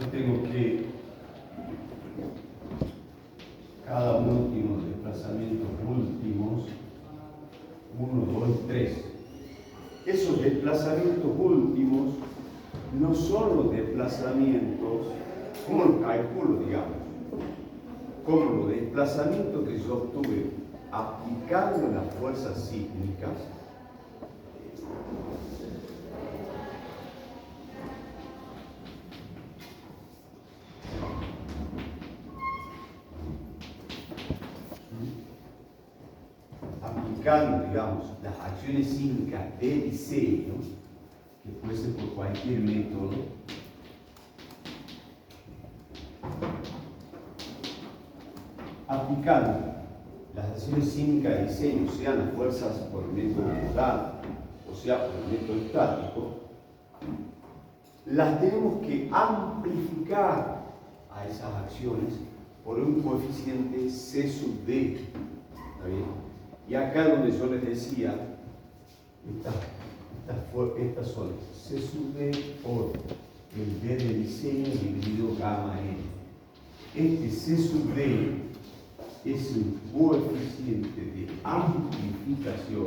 yo tengo que cada uno tiene unos desplazamientos últimos, 1, 2 y 3. Esos desplazamientos últimos no son los desplazamientos, ¿cómo los calculo, digamos? Como los desplazamientos que yo obtuve aplicando las fuerzas sísmicas, aplicando, digamos, las acciones sísmicas de diseño, que puede ser por cualquier método, aplicando las acciones sísmicas de diseño, sean las fuerzas por el método modal, o sea, por el método estático, las tenemos que amplificar a esas acciones por un coeficiente C sub D. ¿Está bien? Y acá donde yo les decía, estas son C sub D por el D de diseño dividido gamma N. Este C sub D es el coeficiente de amplificación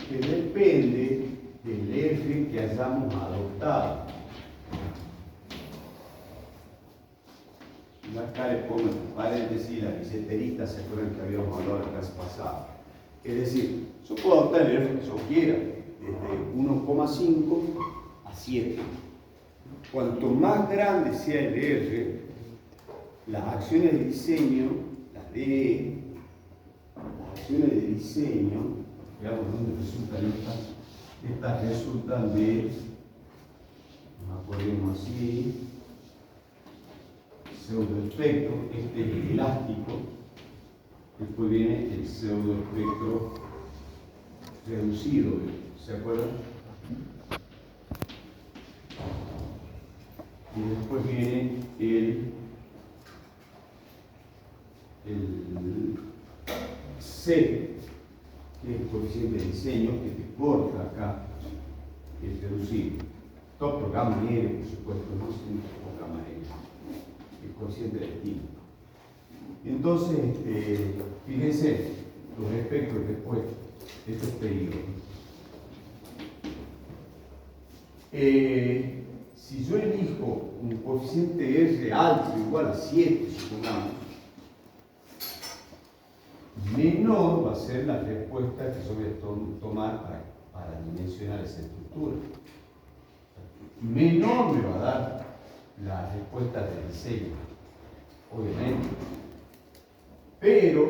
que depende del eje que hayamos adoptado. Y acá le pongo entre paréntesis la billeterita, se acuerdan que habíamos hablado la clase pasada. Es decir, yo puedo adoptar el eje que yo quiera, desde 1,5 a 7. Cuanto más grande sea el R, las acciones de diseño, las acciones de diseño, veamos dónde resultan estas resultan de, nos acordemos así, pseudoespectro, este es el elástico, después viene el pseudoespectro reducido, ¿se acuerdan? Y después viene el C, que es el coeficiente de diseño, que te corta acá el reducido. Todo por gamma N, por supuesto, no siempre por gamma N, el coeficiente de destino. Entonces, fíjense los espectros después de estos periodos. Si yo elijo un coeficiente R alto igual a 7, supongamos, menor va a ser la respuesta que yo voy a tomar para dimensionar esa estructura. Menor me va a dar la respuesta de diseño, obviamente. Pero,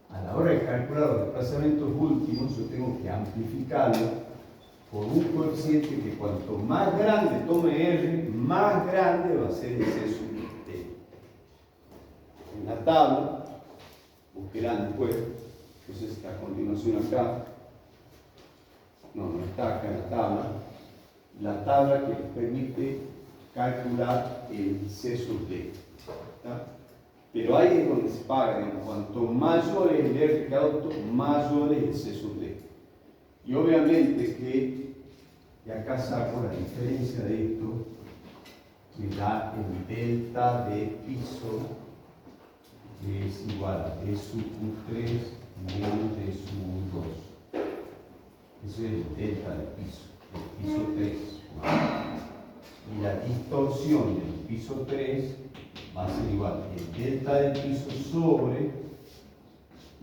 a la hora de calcular los desplazamientos últimos, yo tengo que amplificarlo por un coeficiente que cuanto más grande tome R, más grande va a ser el C sub D. En la tabla, buscarán después, entonces a continuación acá, no está acá en la tabla que permite calcular el C sub D. ¿Está? Pero ahí es donde se paga, en cuanto mayor es el R que adopto, mayor es el C sub D. Y obviamente que, y acá saco la diferencia de esto, me da el delta de piso, que es igual a D sub U3 menos D sub U2. Eso es el delta de piso 3. Y la distorsión del piso 3 va a ser igual el delta del piso sobre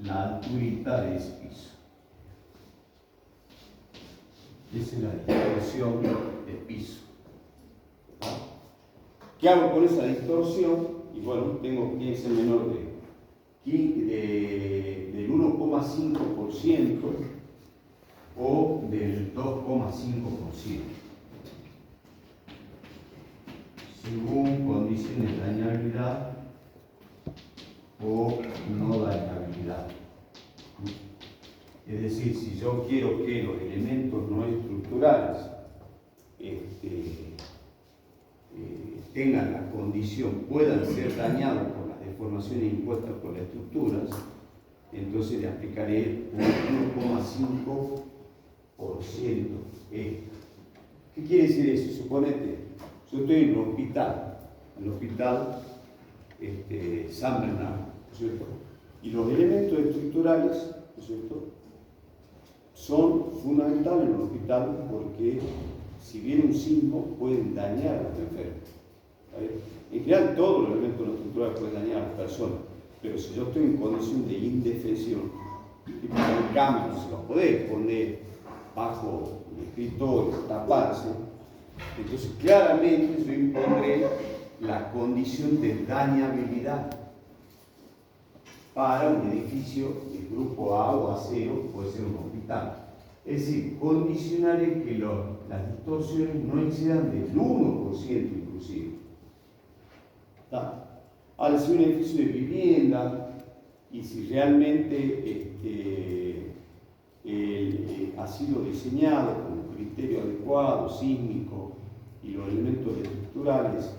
la alturita de ese piso. Esa es la distorsión del piso. ¿Qué hago con esa distorsión? Y bueno, tiene que ser menor del 1,5% o del 2,5%. Según condiciones de dañabilidad o no dañabilidad. Es decir, si yo quiero que los elementos no estructurales tengan la condición, puedan ser dañados por las deformaciones impuestas por las estructuras, entonces le aplicaré un 1,5% extra. ¿Qué quiere decir eso? Suponete, Yo estoy en el hospital San Bernardo, ¿no es cierto? Y los elementos estructurales, ¿no es cierto?, son fundamentales en el hospital porque si viene un sismo pueden dañar a los enfermos. En general todos los elementos estructurales pueden dañar a las personas, pero si yo estoy en condición de indefensión, tipo en cama, no se los podés poner bajo el escritorio, taparse, entonces claramente yo impondré la condición de dañabilidad para un edificio de grupo A o A0, puede ser un hospital. Es decir, condicionaré que las distorsiones no excedan del 1% inclusive. ¿Está? Ahora, si un edificio de vivienda y si realmente ha sido diseñado con un criterio adecuado, sísmico y los elementos estructurales,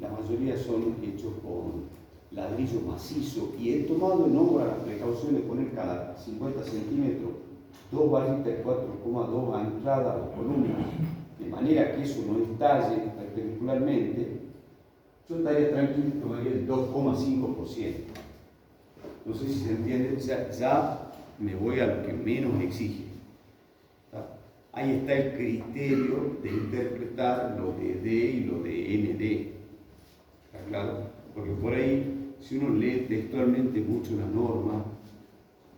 la mayoría son hechos con ladrillo macizo, y he tomado en obra la precaución de poner cada 50 centímetros 2 barritas de 4,2 ancladas a la columna, de manera que eso no estalle perpendicularmente. Yo estaría tranquilo y tomaría el 2,5%. No sé si se entiende, ya me voy a lo que menos exige. ¿Está? Ahí está el criterio de interpretar lo de D y lo de ND. ¿Está claro? Porque por ahí, si uno lee textualmente mucho la norma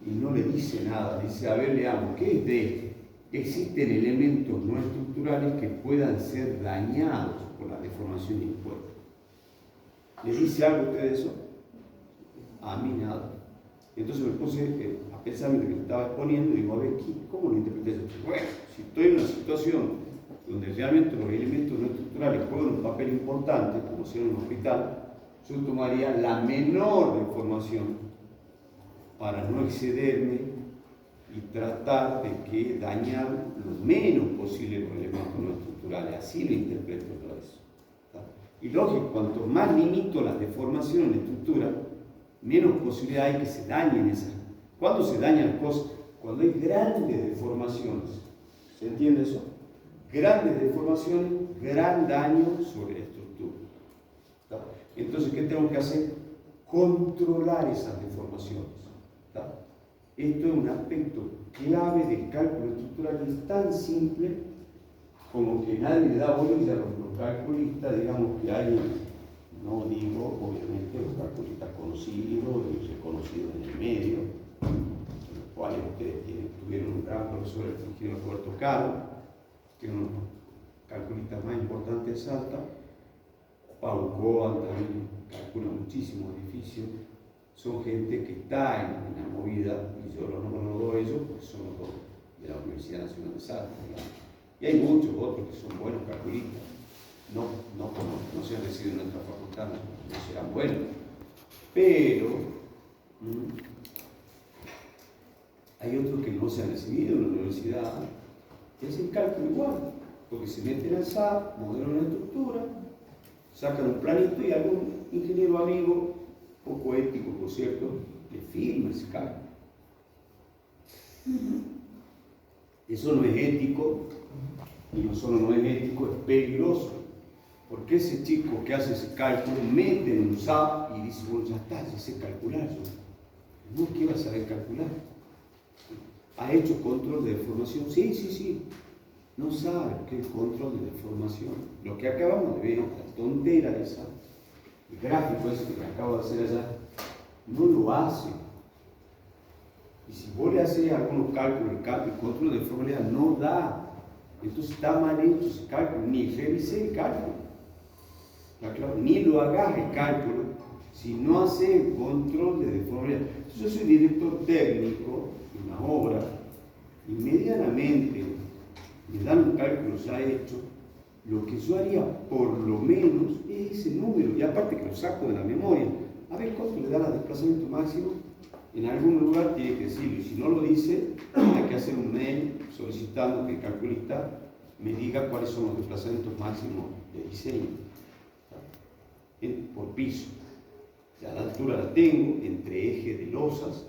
y no le dice nada, dice, a ver, leamos, ¿qué es D? Existen elementos no estructurales que puedan ser dañados por la deformación impuesta. ¿Les dice algo a ustedes eso? A mí nada. Entonces me puse a pensar mientras me estaba exponiendo y digo, a ver, ¿cómo lo interpreté yo? Bueno, si estoy en una situación donde realmente los elementos no estructurales juegan un papel importante, como si en un hospital, yo tomaría la menor deformación para no excederme y tratar de que dañar lo menos posible los elementos no estructurales. Así lo interpreto todo eso. ¿Está? Y lógico, cuanto más limito las deformaciones en la estructura, menos posibilidad hay que se dañen esas. ¿Cuándo se dañan las cosas? Cuando hay grandes deformaciones. ¿Se entiende eso? Grandes deformaciones, gran daño sobre la estructura. ¿Está? Entonces, ¿qué tengo que hacer? Controlar esas deformaciones. ¿Está? Esto es un aspecto clave del cálculo estructural, y es tan simple como que nadie le da bolilla a los calculistas, digamos que hay, no digo, obviamente, los calculistas conocidos y reconocidos en el medio, los cuales ustedes tuvieron un gran profesor, el ingeniero Puerto Caro, que es uno de los calculistas más importantes de Salta. Pau Coan también calcula muchísimos edificios. Son gente que está en la movida, y yo los nombro a ellos porque son los dos de la Universidad Nacional de Salta, digamos. Y hay muchos otros que son buenos calculistas, no se han recibido en nuestra facultad, no serán buenos, pero hay otros que no se han recibido en la universidad, que hacen cálculo igual, porque se meten al SAP, modelan una estructura, sacan un planito y algún ingeniero amigo, poco ético por cierto, le firma ese cálculo. Eso no es ético, y no solo no es ético, es peligroso, porque ese chico que hace ese cálculo mete en un SAP y dice, bueno, ya está, ya sé calcular yo. No, ¿qué vas a saber calcular? ¿Ha hecho control de deformación? Sí. No sabe qué es control de deformación. Lo que acabamos de ver, la tontera esa, el gráfico ese que acabo de hacer allá, no lo hace. Y si vos le haces algunos cálculos, el control de deformidad no da. Entonces está mal hecho ese cálculo. Ni revisé el cálculo. Claro, ni lo hagas el cálculo si no haces el control de deformidad. Entonces, yo soy director técnico de una obra y medianamente me dan un cálculo ya hecho. Lo que yo haría por lo menos es ese número, y aparte que lo saco de la memoria, a ver cuánto le da el desplazamiento máximo. En algún lugar tiene que decirlo, y si no lo dice, hay que hacer un mail solicitando que el calculista me diga cuáles son los desplazamientos máximos de diseño por piso. Ya la altura la tengo entre ejes de losas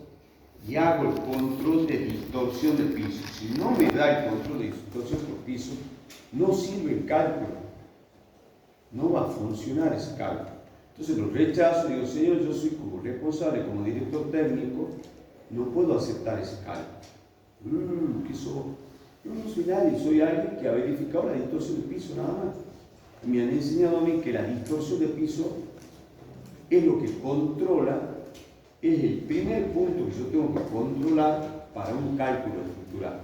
y hago el control de distorsión del piso. Si no me da el control de distorsión por piso, no sirve el cálculo, no va a funcionar ese cálculo. Entonces lo rechazo, digo, señor, yo soy como responsable, como director técnico, no puedo aceptar ese cálculo. ¿Qué soy? Yo no soy nadie, soy alguien que ha verificado la distorsión de piso nada más. Y me han enseñado a mí que la distorsión de piso es lo que controla, es el primer punto que yo tengo que controlar para un cálculo estructural.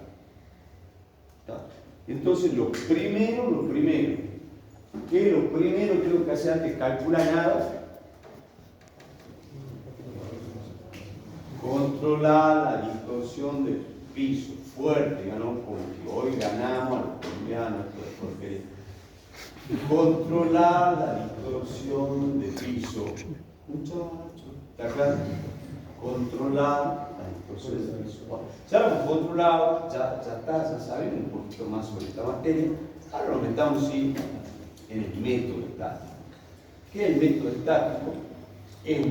¿Está? Entonces, lo primero, ¿qué es lo primero que tengo que hacer antes de calcular nada? Controlar la distorsión del piso, fuerte, ganó como que hoy ganamos a los colombianos, controlar la distorsión de piso. Muchachos, ¿está claro? Controlar la distorsión de piso. Bueno, ya lo hemos controlado, ya está, ya saben un poquito más sobre esta materia. Ahora nos metamos sí en el método estático. ¿Qué es el método estático? Es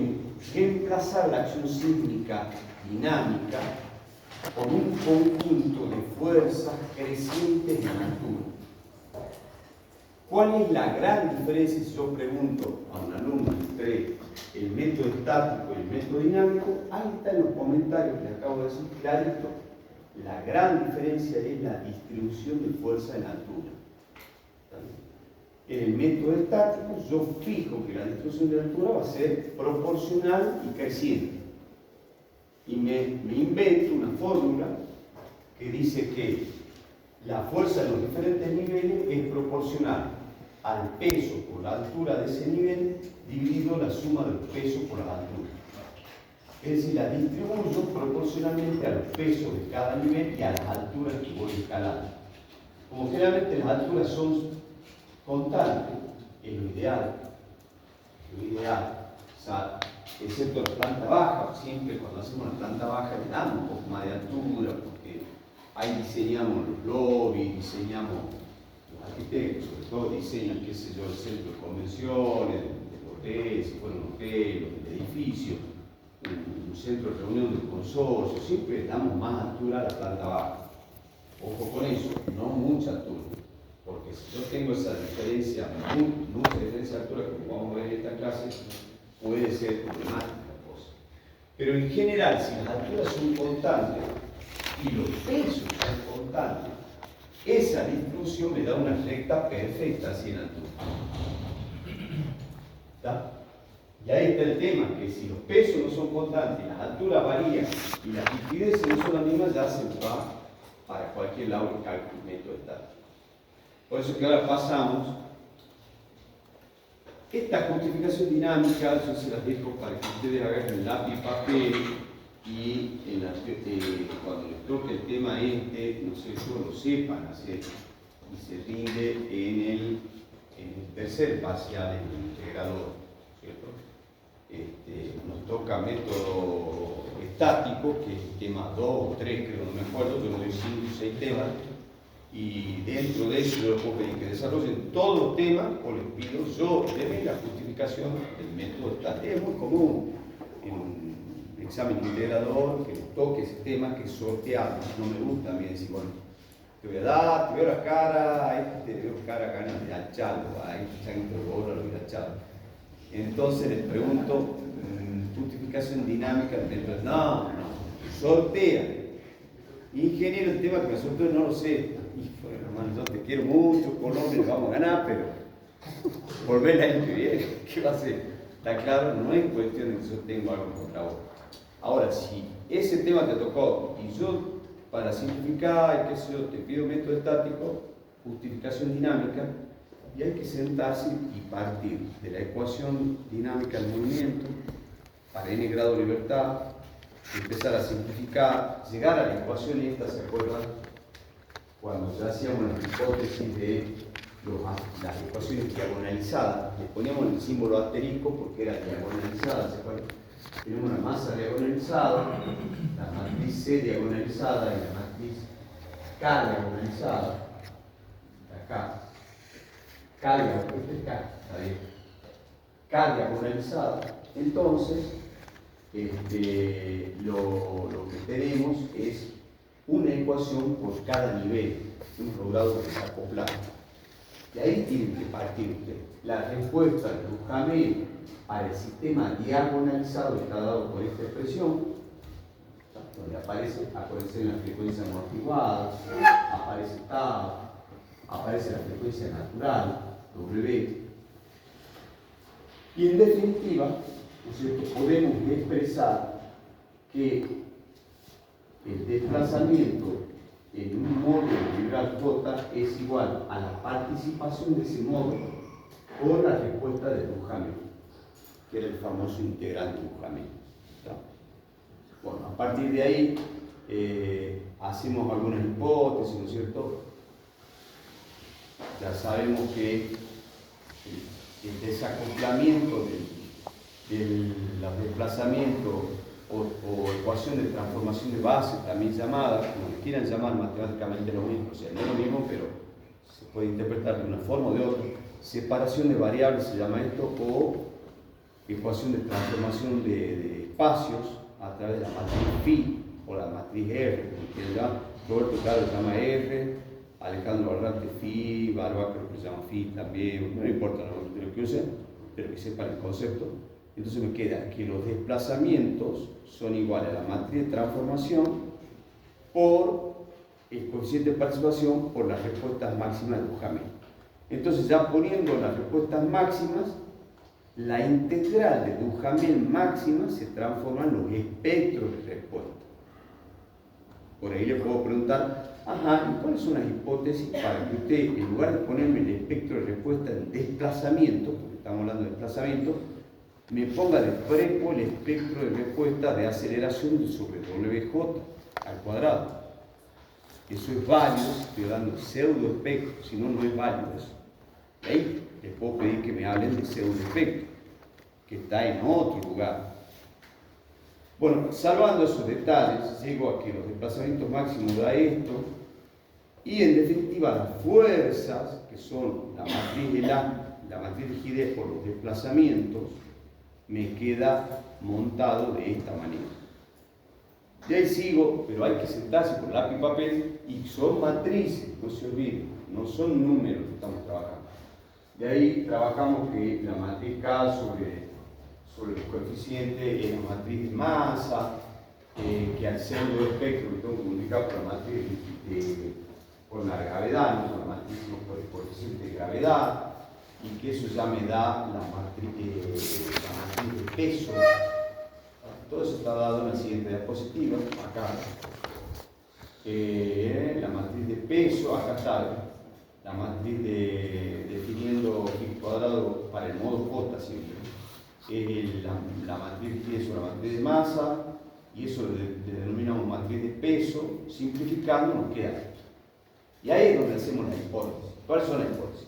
reemplazar la acción sísmica dinámica por un conjunto de fuerzas crecientes en altura. ¿Cuál es la gran diferencia si yo pregunto a un alumno entre el método estático y el método dinámico? Ahí está en los comentarios que acabo de decir clarito. La gran diferencia es la distribución de fuerza en altura. En el método estático yo fijo que la distribución de altura va a ser proporcional y creciente. Y me invento una fórmula que dice que la fuerza en los diferentes niveles es proporcional al peso por la altura de ese nivel dividido la suma de los pesos por las alturas. Es decir, la distribuyo proporcionalmente a los pesos de cada nivel y a las alturas que voy escalando. Como generalmente las alturas son constantes, es lo ideal. O sea, excepto la planta baja, siempre cuando hacemos la planta baja le damos un poco más de altura, porque ahí diseñamos los lobbies, diseñamos, los arquitectos sobre todo diseñan, qué sé yo, el centro de convenciones, de hoteles, si fueron hoteles, el edificio, un centro de reunión de un consorcio, siempre le damos más altura a la planta baja. Ojo con eso, no mucha altura. Porque si yo tengo esa diferencia, mucha diferencia de altura, como vamos a ver en esta clase, puede ser problemática la cosa. Pero en general, si las alturas son constantes y los pesos son constantes, esa distribución me da una recta perfecta así en altura. ¿Está? Y ahí está el tema, que si los pesos no son constantes, las alturas varían y las rigideces no son las mismas, ya se va para cualquier lado el cálculo método estático. Por eso que ahora pasamos. Esta justificación dinámica, yo se las dejo para que ustedes hagan el lápiz y papel y cuando les toque el tema no sé, yo lo sepan hacer y se rinde en el tercer parcial, en el integrador, ¿cierto? Nos toca método estático, que es el tema 2 o 3, creo, no me acuerdo, yo doy 5 o 6 temas. Y dentro de eso yo les puedo pedir que desarrollen todos los temas, o les pido yo denme la justificación del método estático. Es muy común en un examen integrador que nos toque ese tema que es sorteado. No me gusta a mí decir, bueno, te voy a dar, te veo la cara, te veo cara, ganas de acharlo, este changuito de bola lo voy a achar. Entonces les pregunto, justificación dinámica del método. No, sortea. Ingeniero, el tema que me sorteó no lo sé. Hijo de hermano, yo te quiero mucho, Colombia, le vamos a ganar, pero volver el año que viene, ¿qué va a hacer? Está claro, no es cuestión de que yo tengo algo contra vos. Ahora, si ese tema te tocó y yo, para simplificar, qué sé yo, te pido método estático, justificación dinámica, y hay que sentarse y partir de la ecuación dinámica del movimiento para n grado de libertad, empezar a simplificar, llegar a la ecuación y esta, ¿se acuerdan? Cuando ya hacíamos la hipótesis de las ecuaciones diagonalizadas, le poníamos el símbolo asterisco porque era diagonalizada, ¿se acuerdan? Tenemos una masa diagonalizada, la matriz C diagonalizada y la matriz K diagonalizada, acá, K diagonalizada. Entonces, lo que tenemos es una ecuación por cada nivel, hemos logrado desacoplado. De ahí tienen que partir ustedes. La respuesta de Duhamel al sistema diagonalizado está dado por esta expresión, donde aparece la frecuencia amortiguada, aparece tau, aparece la frecuencia natural, W. Y en definitiva, ¿no es cierto?, podemos expresar que el desplazamiento en un módulo vibral J es igual a la participación de ese módulo por la respuesta de Duhamel, que era el famoso integrante Duhamel. Bueno, a partir de ahí hacemos algunas hipótesis, ¿no es cierto? Ya sabemos que el desacoplamiento de los desplazamientos o ecuación de transformación de base, también llamada, como le quieran llamar matemáticamente lo mismo, o sea, no es lo mismo, pero se puede interpretar de una forma o de otra. Separación de variables se llama esto, o ecuación de transformación de espacios a través de la matriz phi o la matriz R, como quieran llamar. Roberto Carlos llama R, Alejandro Barrante phi, Barba creo que se llama phi también, no importa lo que use, pero que sepan el concepto. Entonces me queda que los desplazamientos son iguales a la matriz de transformación por el coeficiente de participación por las respuestas máximas de Duhamel. Entonces, ya poniendo las respuestas máximas, la integral de Duhamel máxima se transforma en los espectros de respuesta. Por ahí le puedo preguntar, ¿y cuáles son las hipótesis para que usted, en lugar de ponerme el espectro de respuesta en desplazamiento, porque estamos hablando de desplazamiento, me ponga de prepo el espectro de respuesta de aceleración sobre WJ al cuadrado? Eso es válido, estoy dando pseudo espectro, si no, no es válido eso. Y ahí les puedo pedir que me hablen de pseudo espectro, que está en otro lugar. Bueno, salvando esos detalles, llego a que los desplazamientos máximos da esto, y en definitiva las fuerzas, que son la matriz de rigidez por los desplazamientos, me queda montado de esta manera. Y ahí sigo, pero hay que sentarse con lápiz y papel, y son matrices, no se olviden, no son números que estamos trabajando. De ahí trabajamos que la matriz K sobre los coeficientes es la matriz de masa, que al pseudo espectro lo tengo que multiplicar por la matriz por la gravedad, no por la matriz, sino por el coeficiente de gravedad, y que eso ya me da la matriz de peso. Todo eso está dado en la siguiente diapositiva, acá. La matriz de peso, acá está la matriz definiendo pi cuadrado para el modo J siempre. La matriz de peso, la matriz de masa, y eso le denominamos matriz de peso. Simplificando nos queda esto. Y ahí es donde hacemos la hipótesis. ¿Cuáles son las hipótesis?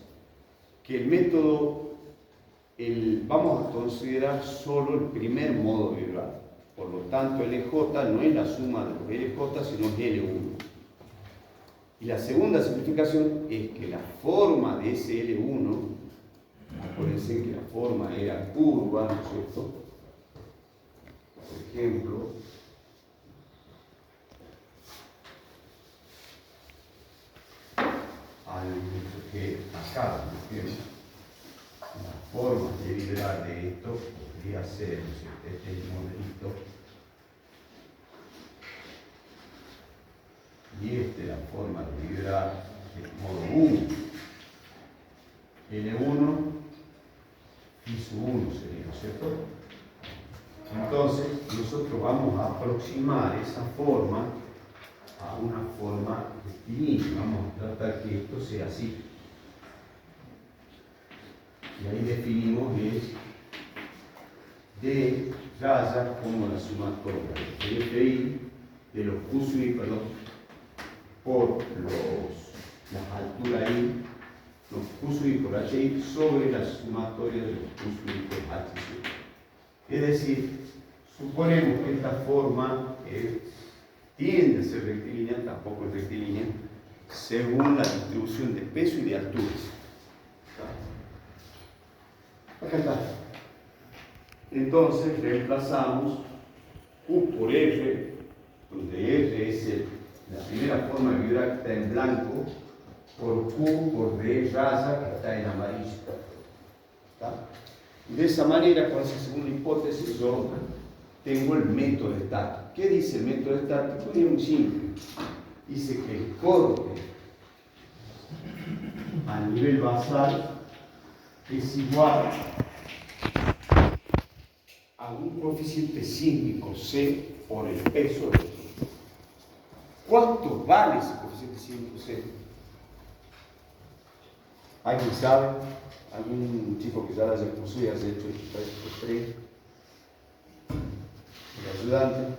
Que el método, vamos a considerar solo el primer modo vibral. Por lo tanto, LJ no es la suma de los LJ, sino es L1. Y la segunda simplificación es que la forma de ese L1, acuérdense que la forma era curva, ¿no es cierto? Por ejemplo, que acá, la forma de vibrar de esto podría ser, este es el modelito, y esta es la forma de vibrar del modo 1, L1 y su 1 sería, ¿no es cierto? Entonces, nosotros vamos a aproximar esa forma a una forma rectilínea. Vamos a tratar que esto sea así. Y ahí definimos es de raya como la sumatoria de FI de los QSUI, por las alturas I, los QSUI por HI sobre la sumatoria de los QSUI por HI. Es decir, suponemos que esta forma tiende a ser rectilínea, tampoco es rectilínea, según la distribución de peso y de alturas. Acá está. Entonces reemplazamos Q por R, donde R es la primera forma de vibrar que está en blanco, por Q por D raya que está en amarillo. ¿Está? De esa manera, con esa segunda hipótesis, yo tengo el método estático. ¿Qué dice el método estático? Es muy simple. Dice que el corte a nivel basal es igual a un coeficiente sísmico C por el peso del estructura. ¿Cuánto vale ese coeficiente sísmico C? ¿Alguien sabe? ¿Algún chico que ya haya cursado y haya hecho el 3? ¿El ayudante?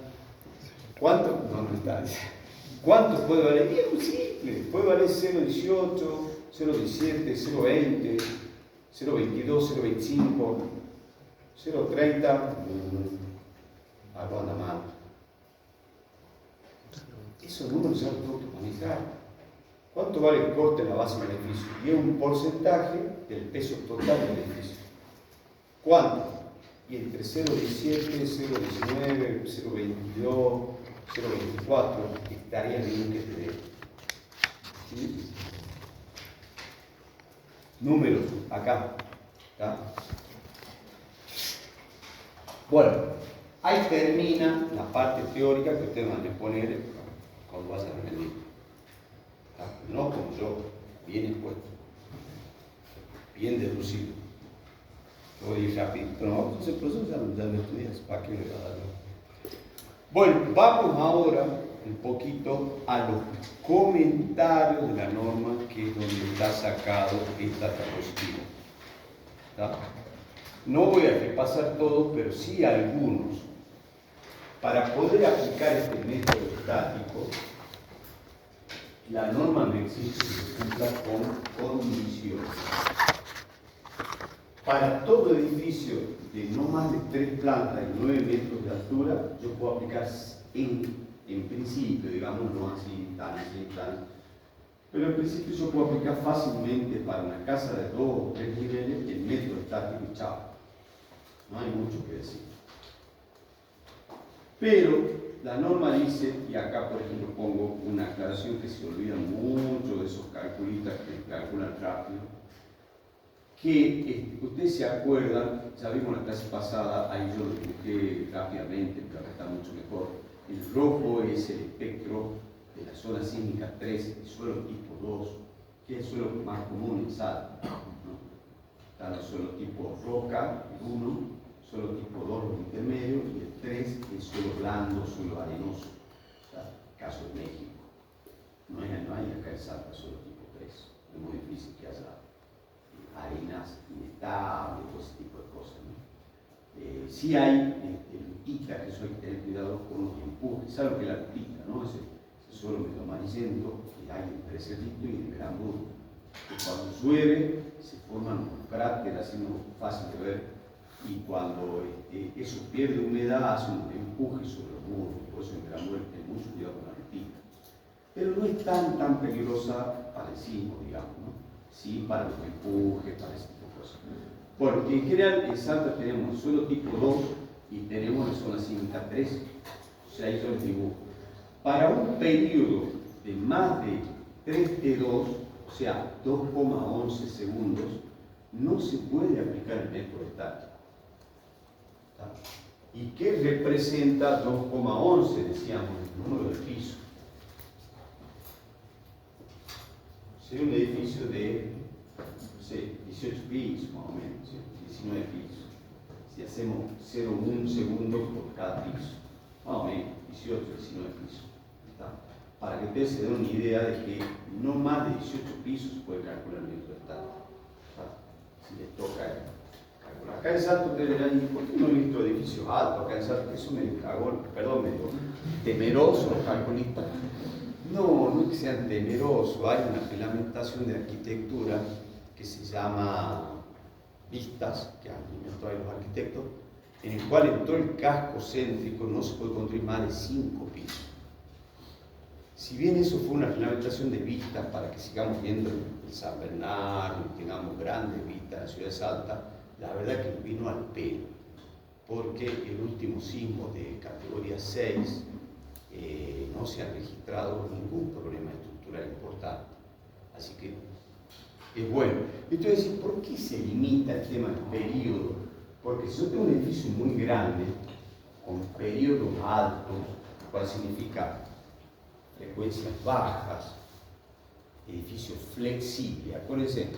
¿Cuánto? No está. ¿Cuánto puede valer? Bien, muy simple. Puede valer 0,18, 0,17, 0,20, 0,22, 0,25, 0,30. Algo anda mal. Esos números ya los tengo que manejar. ¿Cuánto vale el corte en la base del edificio? Y es un porcentaje del peso total del edificio. ¿Cuánto? Y entre 0,17, 0,19, 0,22, 0,24 estaría bien que te dé. ¿Sí? Números, acá. ¿Está? Bueno, ahí termina la parte teórica que ustedes van a poner cuando vayan a rendir. No como yo, bien expuesto, bien deducido. Voy a ir rápido, pero no, entonces el proceso ya lo estudias, ¿para qué le va a dar? Bueno, vamos ahora un poquito a los comentarios de la norma, que es donde está sacado esta diapositiva. No voy a repasar todos, pero sí algunos. Para poder aplicar este método estático, la norma no existe que se cumpla con condiciones. Para todo edificio de no más de 3 plantas y 9 metros de altura, yo puedo aplicar en principio, digamos, no así, tan, pero en principio yo puedo aplicar fácilmente para una casa de 2 o 3 niveles el método estático y chao. No hay mucho que decir. Pero la norma dice, y acá por ejemplo pongo una aclaración que se olvida mucho de esos calculistas que calculan rápido, que ustedes se acuerdan, ya vimos la clase pasada, ahí yo lo dibujé rápidamente, pero acá está mucho mejor. El rojo es el espectro de la zona sísmica 3, el suelo tipo 2, que es el suelo más común en Salta, ¿no? Están los suelos tipo roca, el 1, suelo tipo 2, los intermedios, y el 3, el suelo blando, suelo arenoso. Caso de México. No hay acá en Salta suelo tipo 3. Es muy difícil que haya arenas inestables, todo ese tipo de cosas, ¿no? Sí hay lutita, que eso hay que tener cuidado con los empujes. ¿Sabes lo que es la lutita, no? Ese suelo medio amarillento que hay entre el Cerrito y el Gran Burgo. Cuando llueve se forman unos cráteres, así no fácil de ver, y cuando eso pierde humedad hace un empuje sobre los muros. Por eso en Gran Burgo hay mucho cuidado con la lutita. Pero no es tan peligrosa para el sismo, digamos, ¿no? Sí, para los empujes, para ese tipo de cosas. Porque en general en Salta tenemos el suelo tipo 2 y tenemos la zona sísmica 3. O sea, ahí yo les dibujo. Para un periodo de más de 3T2, o sea, 2,11 segundos, no se puede aplicar el método estático. ¿Y qué representa 2,11? Decíamos, el número de piso. Sería un edificio de, no sé, 18 pisos más o menos, 19 pisos. Si hacemos 0,1 segundos por cada piso, más o menos, 18, 19 pisos. ¿Está? Para que ustedes se den una idea de que no más de 18 pisos se puede calcular el método estático. Si les toca calcular. Acá en Salto ustedes dirán, ¿por qué no he visto edificios altos acá en Salto? Eso me cagó, perdón, medio temeroso los calculistas. No es que sean temerosos, hay una reglamentación de arquitectura que se llama Vistas, que han inventado los arquitectos, en el cual en todo el casco céntrico no se puede construir más de 5 pisos. Si bien eso fue una reglamentación de vistas para que sigamos viendo el San Bernardo y tengamos grandes vistas de la ciudad de Salta, la verdad que nos vino al pelo, porque el último sismo de categoría 6 no se ha registrado ningún problema estructural importante. Así que es bueno. Entonces, ¿por qué se limita el tema del periodo? Porque si yo tengo un edificio muy grande, con periodos altos, ¿cuál significa? Frecuencias bajas, edificio flexible. Acuérdense,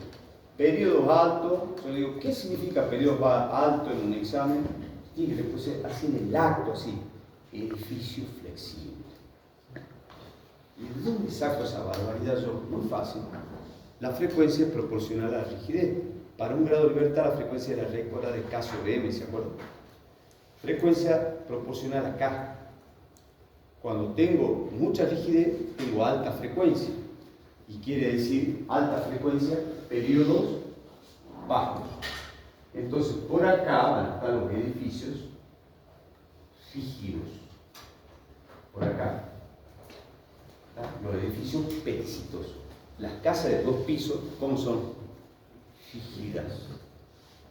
periodos altos, yo digo, ¿qué significa periodo alto en un examen? Tiene que después así en el acto, así, edificio flexible. ¿Y de dónde saco esa barbaridad yo? Muy fácil. La frecuencia es proporcional a la rigidez. Para un grado de libertad, la frecuencia de la regla de K sobre M, ¿se acuerdan? Frecuencia proporcional a K. Cuando tengo mucha rigidez, tengo alta frecuencia. Y quiere decir alta frecuencia, periodos bajos. Entonces, por acá van a estar los edificios rígidos. Por acá. Los edificios exitosos. Las casas de 2 pisos, ¿cómo son? Rígidas.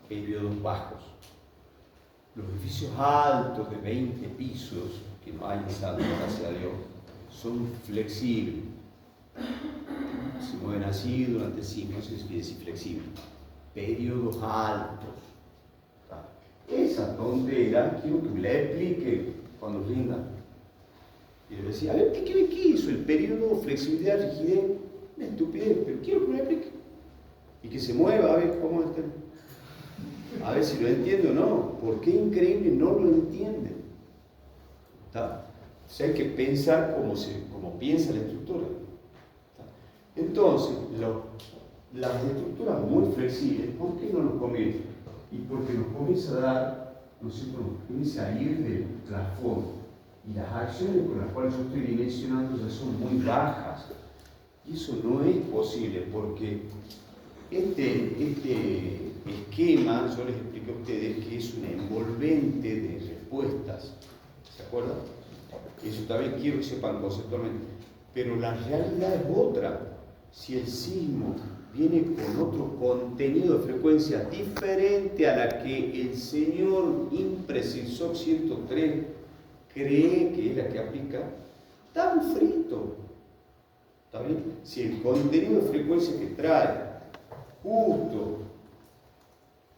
Periodos bajos. Los edificios altos de 20 pisos, que no hay en Salto, gracias a Dios, son flexibles. Se mueven así durante 5 años, es decir, flexible. Periodos altos. Esa tontera quiero que me la explique cuando rindan. Y yo decía, a ver, explíqueme qué hizo el periodo, flexibilidad, rigidez. Una estupidez, pero quiero que me la explique. Y que se mueva, a ver cómo está. A ver si lo entiendo o no. Porque es increíble, no lo entienden. ¿Está? O sea, hay que pensar como piensa la estructura. ¿Está? Entonces, las estructuras muy flexibles, ¿por qué no nos conviene? Y porque nos comienza a dar, ¿no es cierto?, nos comienza a ir del plafón. Y las acciones con las cuales yo estoy dimensionando ya son muy bajas. Y eso no es posible porque este esquema, yo les expliqué a ustedes que es un envolvente de respuestas. ¿Se acuerdan? Eso también quiero que sepan conceptualmente. Pero la realidad es otra. Si el sismo viene con otro contenido de frecuencia diferente a la que el señor IMPRESISOC 103 cree que es la que aplica, está frito. ¿Está bien? Si el contenido de frecuencia que trae justo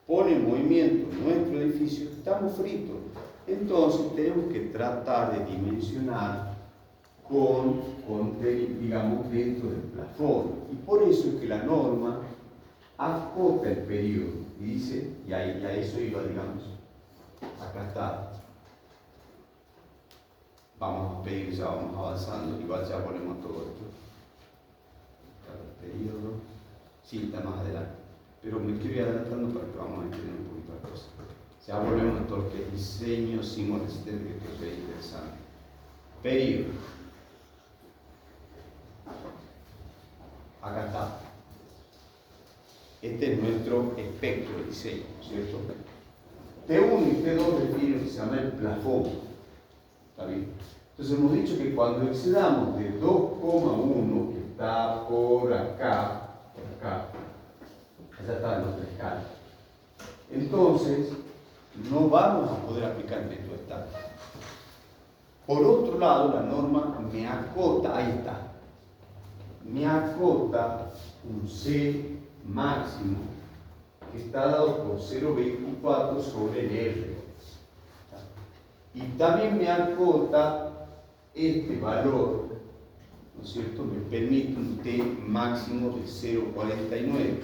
pone en movimiento nuestro edificio, estamos fritos. Entonces tenemos que tratar de dimensionar digamos, dentro del plafón. Y por eso es que la norma acota el periodo. Y dice, y a eso iba, digamos, acá está. Vamos a pedir, ya vamos avanzando, igual ya ponemos todo esto. El periodo, sí, está más adelante. Pero me quiero ir adelantando para que vamos a entender un poquito las cosas. Ya volvemos a todo lo que es diseño sismo-resistente, que esto es interesante. Periodo. Acá está. Este es nuestro espectro de diseño, ¿cierto? T1 y T2 definen lo que se llama el plafón. ¿Está bien? Entonces hemos dicho que cuando excedamos de 2,1, que está por acá, allá está en nuestra escala, entonces no vamos a poder aplicar el método estático. Por otro lado, la norma me acota, ahí está, me acota un C máximo que está dado por 0,24 sobre el R. Y también me acota este valor, ¿no es cierto? Me permite un T máximo de 0,49.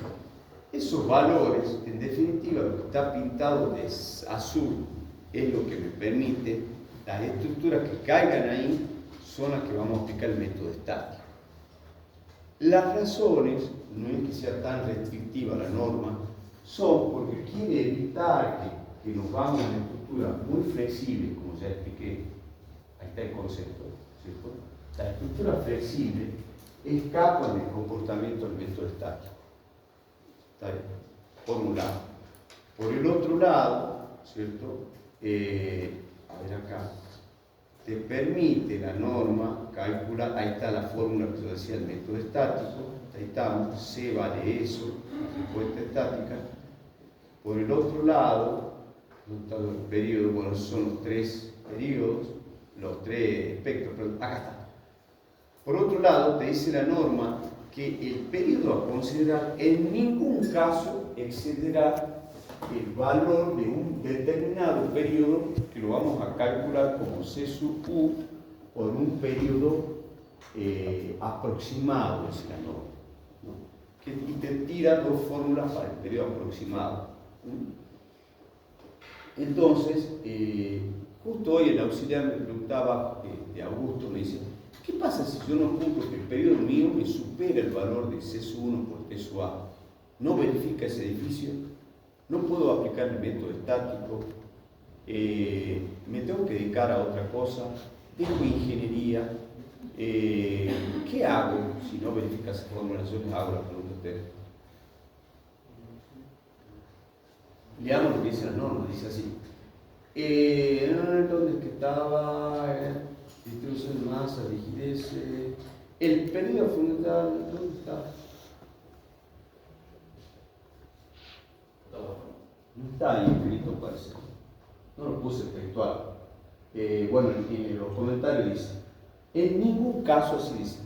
Esos valores, en definitiva, lo que está pintado de azul es lo que me permite, las estructuras que caigan ahí son las que vamos a aplicar el método estático. Las razones, no es que sea tan restrictiva la norma, son porque quiere evitar que nos vamos a una estructura muy flexible, como ya expliqué, ahí está el concepto, ¿cierto? La estructura flexible escapa del comportamiento del método estático. ¿Está bien? Por un lado. Por el otro lado, ¿cierto? A ver acá, te permite la norma calcular, ahí está la fórmula que yo decía, el método estático, ahí estamos, C vale eso, la respuesta estática. Por el otro lado, los periodos, bueno, son los 3 periodos, los 3 espectros, pero acá está. Por otro lado, te dice la norma que el periodo a considerar en ningún caso excederá el valor de un determinado periodo que lo vamos a calcular como C sub U por un periodo aproximado, es la norma, ¿no? Y te tira dos fórmulas para el periodo aproximado. Entonces, justo hoy el auxiliar me preguntaba, de Augusto, me dice, ¿qué pasa si yo no cumplo que el periodo mío me supera el valor de C sub 1 por T sub A? ¿No verifica ese edificio? ¿No puedo aplicar el método estático? ¿Me tengo que dedicar a otra cosa? ¿Dejo ingeniería? ¿Qué hago si no verifica esa fórmula? Yo les hago la pregunta a ustedes. Leamos lo que dice la norma, dice así. ¿Dónde es que estaba? Distribución de masa, rigidez. El periodo fundamental, ¿dónde está? No está ahí escrito, parece. No lo puse textual. Bueno, en los comentarios dice, en ningún caso, así dice,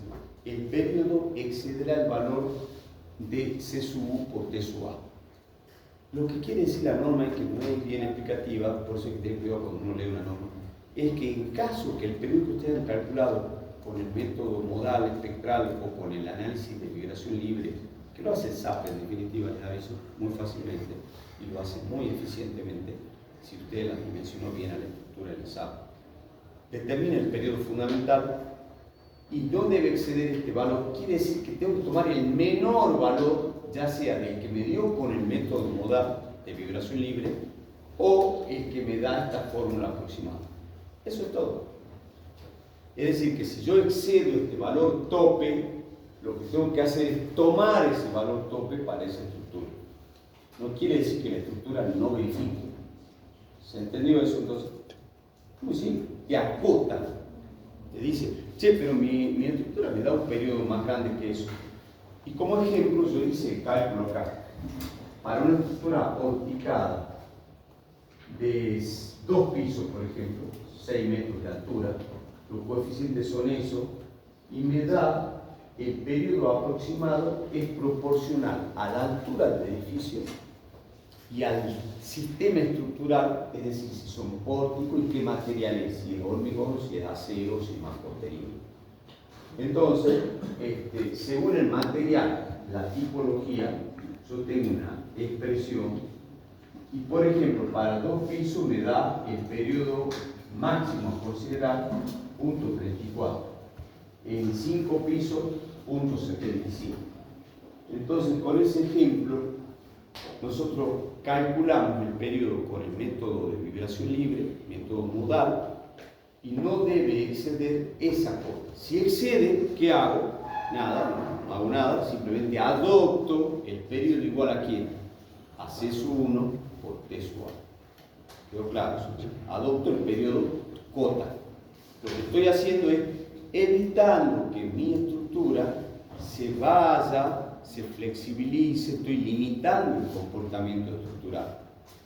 el periodo excederá el valor de C sub U por T sub A. Lo que quiere decir la norma, y que no es bien explicativa, por eso hay que tener cuidado cuando uno lee una norma, es que en caso que el periodo que ustedes han calculado con el método modal espectral o con el análisis de vibración libre, que lo hace el SAP en definitiva, les aviso, muy fácilmente, y lo hace muy eficientemente, si usted la dimensionó bien a la estructura del SAP, determina el periodo fundamental y no debe exceder este valor. Quiere decir que tengo que tomar el menor valor, ya sea del que me dio con el método modal de vibración libre o el que me da esta fórmula aproximada. Eso es todo. Es decir, que si yo excedo este valor tope, lo que tengo que hacer es tomar ese valor tope para esa estructura. No quiere decir que la estructura no verifique. ¿Se entendió eso entonces? Muy simple. Te acota. Te dice, che, pero mi estructura me da un periodo más grande que eso. Y como ejemplo, yo hice el cálculo acá. Para una estructura porticada de 2 pisos, por ejemplo, 6 metros de altura, los coeficientes son eso, y me da el periodo aproximado es proporcional a la altura del edificio y al sistema estructural, es decir, si son pórticos y qué material es, si es hormigón, si es acero, si es mampostería. Entonces, según el material, la tipología, yo tengo una expresión y, por ejemplo, para 2 pisos me da el periodo máximo a considerar 0.34. En 5 pisos, 0.75. Entonces, con ese ejemplo, nosotros calculamos el periodo con el método de vibración libre, método modal, y no debe exceder esa cosa. Si excede, ¿qué hago? Nada, no hago nada, simplemente adopto el periodo igual a ¿quién? A C sub 1 por T sub A. ¿Quedó claro eso? Adopto el periodo cota. Lo que estoy haciendo es evitando que mi estructura se vaya, se flexibilice, estoy limitando el comportamiento estructural.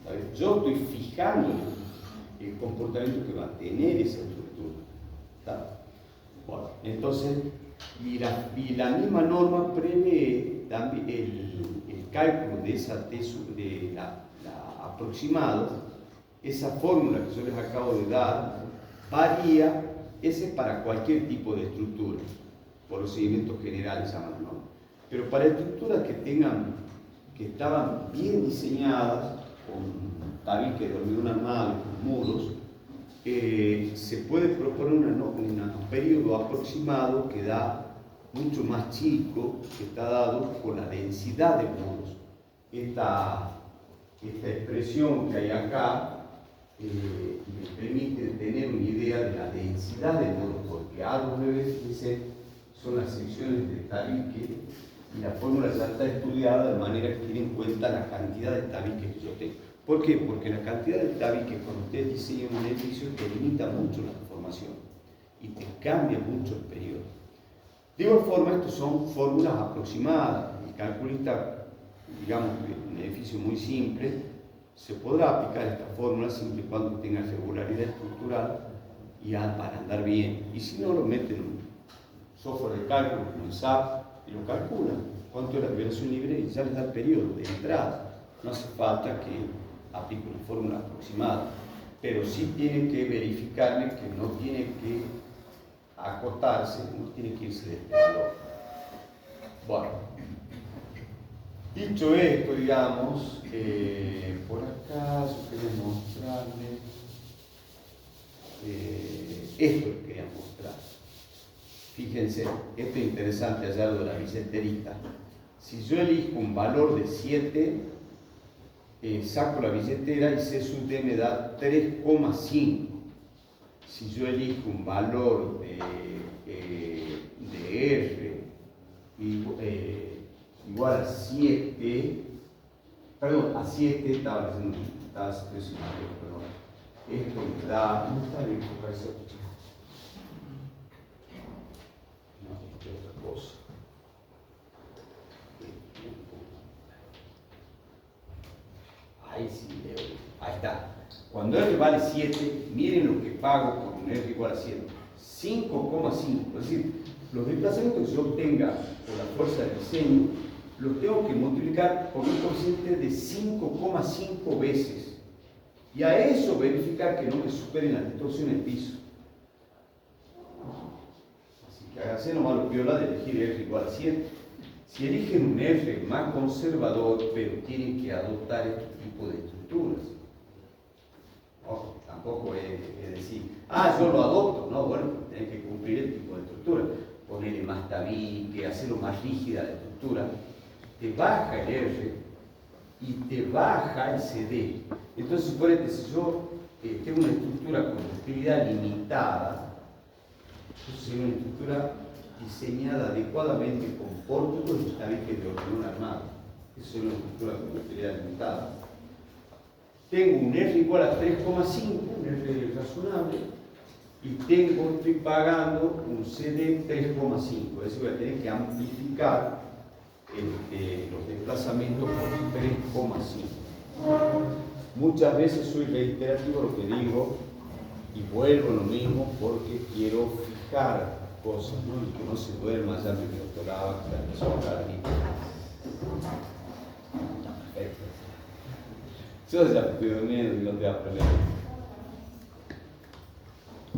¿Sabes? Yo estoy fijando el comportamiento que va a tener esa estructura. ¿Está? Bueno, entonces, y la misma norma prevé también el cálculo de esa de la aproximado, esa fórmula que yo les acabo de dar, varía, ese es para cualquier tipo de estructura, por los procedimientos generales llaman, ¿no? Pero para estructuras que estaban bien diseñadas, con tabiques de hormigón armado, con muros, se puede proponer un periodo aproximado que da mucho más chico, que está dado por la densidad de muros. Esta expresión que hay acá me permite tener una idea de la densidad de muros, porque A, son las secciones de tabique y la fórmula ya está estudiada de manera que tiene en cuenta la cantidad de tabiques que yo tengo. ¿Por qué? Porque la cantidad de tabiques cuando ustedes diseñan un edificio te limita mucho la deformación y te cambia mucho el periodo. De igual forma, estos son fórmulas aproximadas. El calculista, digamos que un edificio muy simple, se podrá aplicar esta fórmula siempre y cuando tenga regularidad estructural y para andar bien. Y si no, lo meten en un software de cálculo como el SAP y lo calculan. ¿Cuánto es la vibración libre? Y ya les da el periodo de entrada. No hace falta que aplique una fórmula aproximada, pero sí tiene que verificarle que no tiene que acotarse, no tiene que irse de este valor. Bueno, dicho esto, digamos, por acá yo quería mostrarle esto que quería mostrar. Fíjense, esto es interesante allá lo de la billeterita. Si yo elijo un valor de 7, saco la billetera y C sub D me da 3,5. Si yo elijo un valor de R igual a 7, perdón, a 7 estaba haciendo, perdón. Esto me da, no está bien enfocarse, no, esto es otra cosa. Ahí sí leo, ahí está. Cuando R vale 7, miren lo que pago por un R igual a 7. 5,5. Es decir, los desplazamientos que yo obtenga por la fuerza del diseño, los tengo que multiplicar por un cociente de 5,5 veces. Y a eso verificar que no me superen la distorsión en piso. Así que háganse nomás lo piola de elegir R igual a 7. Si eligen un R más conservador, pero tienen que adoptar este tipo de estructuras. Ojo, tampoco es decir, yo lo adopto. No, bueno, tienen que cumplir el tipo de estructura. Ponerle más tabique, hacerlo más rígida la estructura. Te baja el R y te baja el CD. Entonces, suponete, si yo tengo una estructura con ductilidad limitada, entonces es una estructura diseñada adecuadamente con pórticos y tabiques de hormigón armado. Eso es una estructura con ductilidad limitada. Tengo un R igual a 3,5, un R razonable, y estoy pagando un CD 3,5. Es decir, voy a tener que amplificar los desplazamientos por 3,5. Muchas veces soy reiterativo lo que digo y vuelvo a lo mismo porque quiero fijar cosas, ¿no? Y que no se duerma ya mi doctorado, que la persona perfecto. Yo ya estoy durmiendo y no te voy a aprender.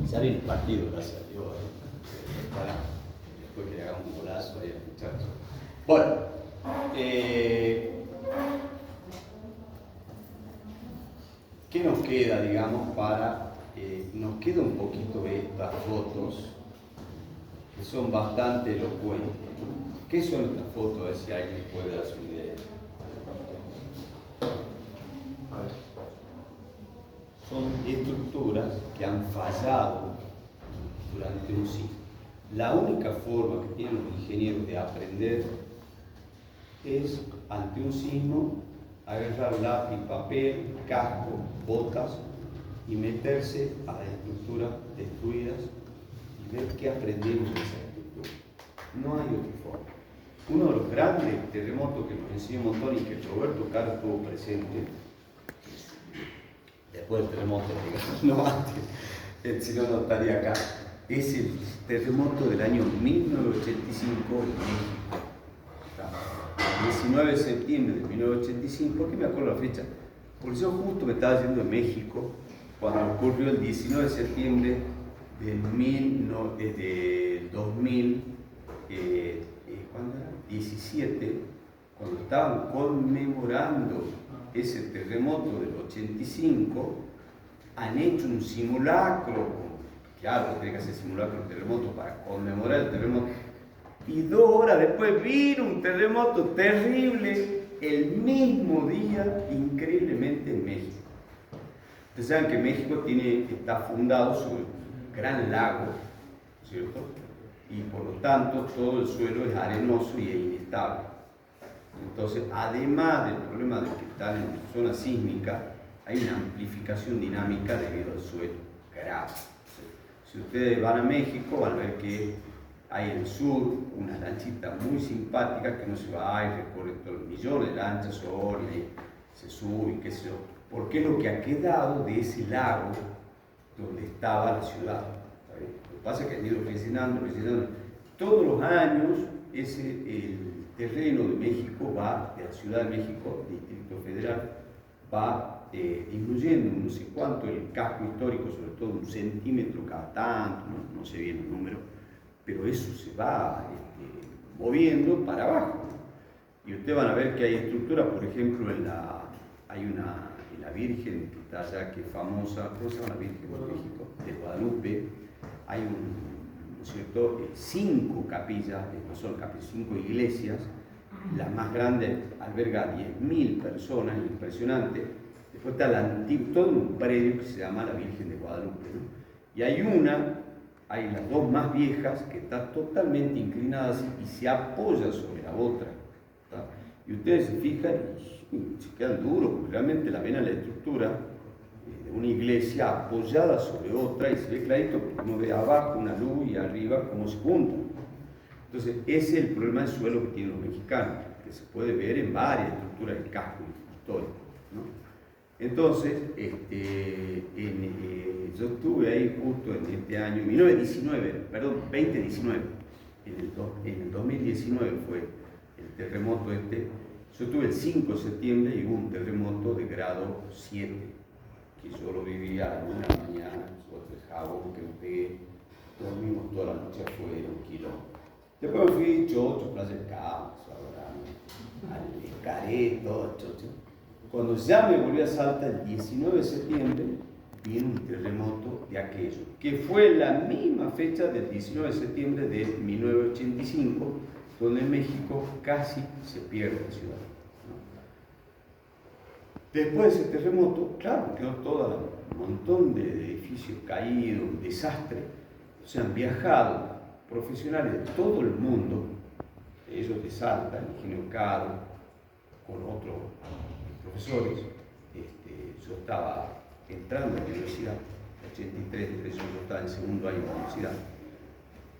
Sale el partido, gracias a Dios. Después que le hagamos un golazo ahí al muchacho. Bueno, ¿qué nos queda, digamos, para... nos queda un poquito de estas fotos que son bastante elocuentes. ¿Qué son estas fotos? A ver si alguien puede dar su idea. Son estructuras que han fallado durante un siglo. La única forma que tienen los ingenieros de aprender es, ante un sismo, agarrar lápiz, papel, casco, botas y meterse a las estructuras destruidas y ver qué aprendemos de esa estructura. No hay otra forma. Uno de los grandes terremotos que nos enseñó un montón y que Roberto Caro estuvo presente, después del terremoto, digamos, no antes, si no, no estaría acá, es el terremoto del año 1985 en México. El 19 de septiembre de 1985, ¿por qué me acuerdo la fecha? Porque yo justo me estaba yendo a México cuando ocurrió el 19 de septiembre del 2000, ¿cuándo era? 17, cuando estaban conmemorando ese terremoto del 85, han hecho un simulacro, claro, tiene que hacer simulacro de terremoto para conmemorar el terremoto, y 2 horas después vino un terremoto terrible el mismo día, increíblemente en México. Ustedes saben que México está fundado sobre un gran lago, ¿cierto? Y por lo tanto todo el suelo es arenoso y es inestable. Entonces, además del problema de que están en zona sísmica, hay una amplificación dinámica debido al suelo grave. Si ustedes van a México, van a ver que hay en el sur unas lanchitas muy simpáticas que no se va y recorre todos los millones de lanchas, se sube, qué sé yo, porque es lo que ha quedado de ese lago donde estaba la ciudad. Lo que pasa es que han ido rellenando. Todos los años el terreno de México va, de la Ciudad de México, Distrito Federal, va disminuyendo no sé cuánto el casco histórico, sobre todo 1 centímetro cada tanto, no sé bien el número, pero eso se va moviendo para abajo. Y ustedes van a ver que hay estructuras, por ejemplo, en la Virgen que está allá, que es famosa, ¿cómo se llama la Virgen de México? De Guadalupe, hay ¿no es cierto? 5 capillas, no son capillas, 5 iglesias, la más grande alberga 10.000 personas, impresionante. Después está todo un predio que se llama la Virgen de Guadalupe, ¿no? Y hay las 2 más viejas que están totalmente inclinadas y se apoyan sobre la otra, ¿tá? Y ustedes se fijan y se quedan duros, porque realmente la ven a la estructura de una iglesia apoyada sobre otra y se ve clarito porque uno ve abajo una luz y arriba cómo se juntan. Entonces ese es el problema del suelo que tienen los mexicanos, que se puede ver en varias estructuras del casco histórico, ¿no? Entonces, yo estuve ahí justo en este año, 2019, en el 2019 fue el terremoto yo estuve el 5 de septiembre y hubo un terremoto de grado 7, que yo lo vivía una mañana, nosotros el jabón que me pegué, dormimos toda la noche afuera, un kilómetro. Después me fui chocho, Playa del Campo, al Careto, chocho. Cuando ya me volví a Salta el 19 de septiembre, vino un terremoto de aquello, que fue la misma fecha del 19 de septiembre de 1985, donde en México casi se pierde la ciudad, ¿no? Después de ese terremoto, claro, quedó todo un montón de edificios caídos, un desastre. O sea, han viajado profesionales de todo el mundo, ellos de Salta, el ingeniero Caro, con otros profesores. Yo estaba entrando a la universidad, en 83, yo estaba en segundo año de la universidad.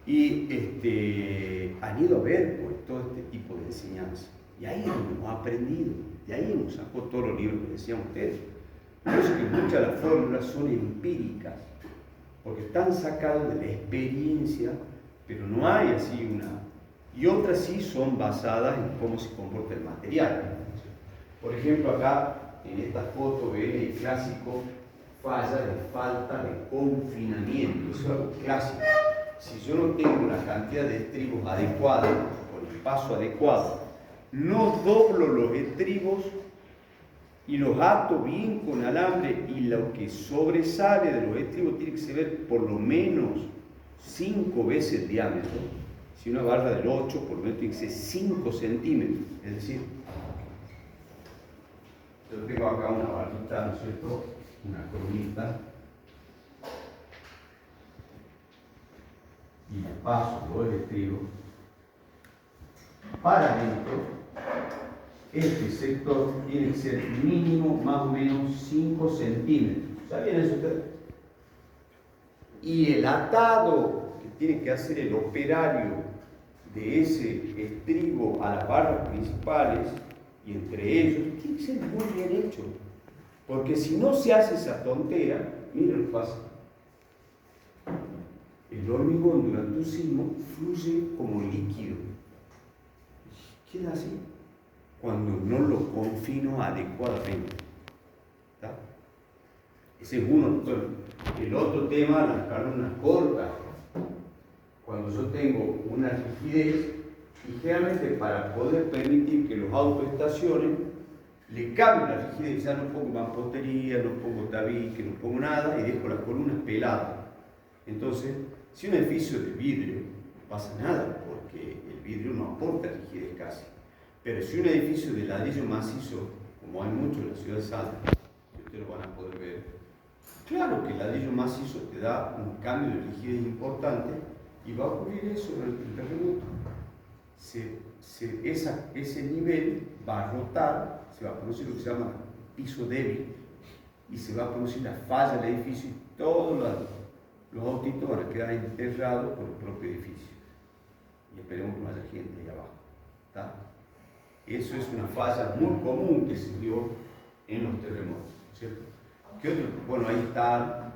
Y han ido a ver pues, todo este tipo de enseñanza. Y ahí hemos aprendido, de ahí hemos sacado todos los libros que decían ustedes. Por eso que muchas de las fórmulas son empíricas, porque están sacadas de la experiencia, pero no hay así una. Y otras sí son basadas en cómo se comporta el material. Por ejemplo, acá en esta foto ven el clásico falla de falta de confinamiento. Eso es algo clásico. Si yo no tengo una cantidad de estribos adecuada, con el paso adecuado, no doblo los estribos y los ato bien con alambre, y lo que sobresale de los estribos tiene que ser por lo menos 5 veces el diámetro. Si una barra del 8, por lo menos tiene que ser 5 centímetros. Es decir, yo tengo acá una barrita, ¿no es cierto? Una columnita. Y le paso los estribos para adentro. Este sector tiene que ser mínimo más o menos 5 centímetros. ¿Sabían eso ustedes? Y el atado que tiene que hacer el operario de ese estribo a las barras principales y entre ellos tiene que ser muy bien hecho. Porque si no se hace esa tontera, miren lo que pasa. El hormigón durante un sismo fluye como líquido. Queda así cuando no lo confino adecuadamente. ¿Está? Ese es uno. El otro tema, las columnas cortas. Cuando yo tengo una rigidez, y generalmente para poder permitir que los autos estacionen, le cambio la rigidez, ya no pongo mampostería, no pongo tabique, no pongo nada, y dejo las columnas peladas. Entonces, si un edificio de vidrio, no pasa nada, porque el vidrio no aporta rigidez casi. Pero si un edificio de ladrillo macizo, como hay mucho en la ciudad de Salta, que ustedes lo van a poder ver, claro que el ladrillo macizo te da un cambio de rigidez importante, y va a ocurrir eso durante el terremoto. Ese nivel va a rotar, se va a producir lo que se llama piso débil, y se va a producir la falla del edificio, y todos los autitos van a quedar enterrados por el propio edificio. Y esperemos que no haya gente ahí abajo. ¿Está? Eso es una falla muy común que se dio en los terremotos, ¿cierto? ¿Qué otro? Bueno, ahí está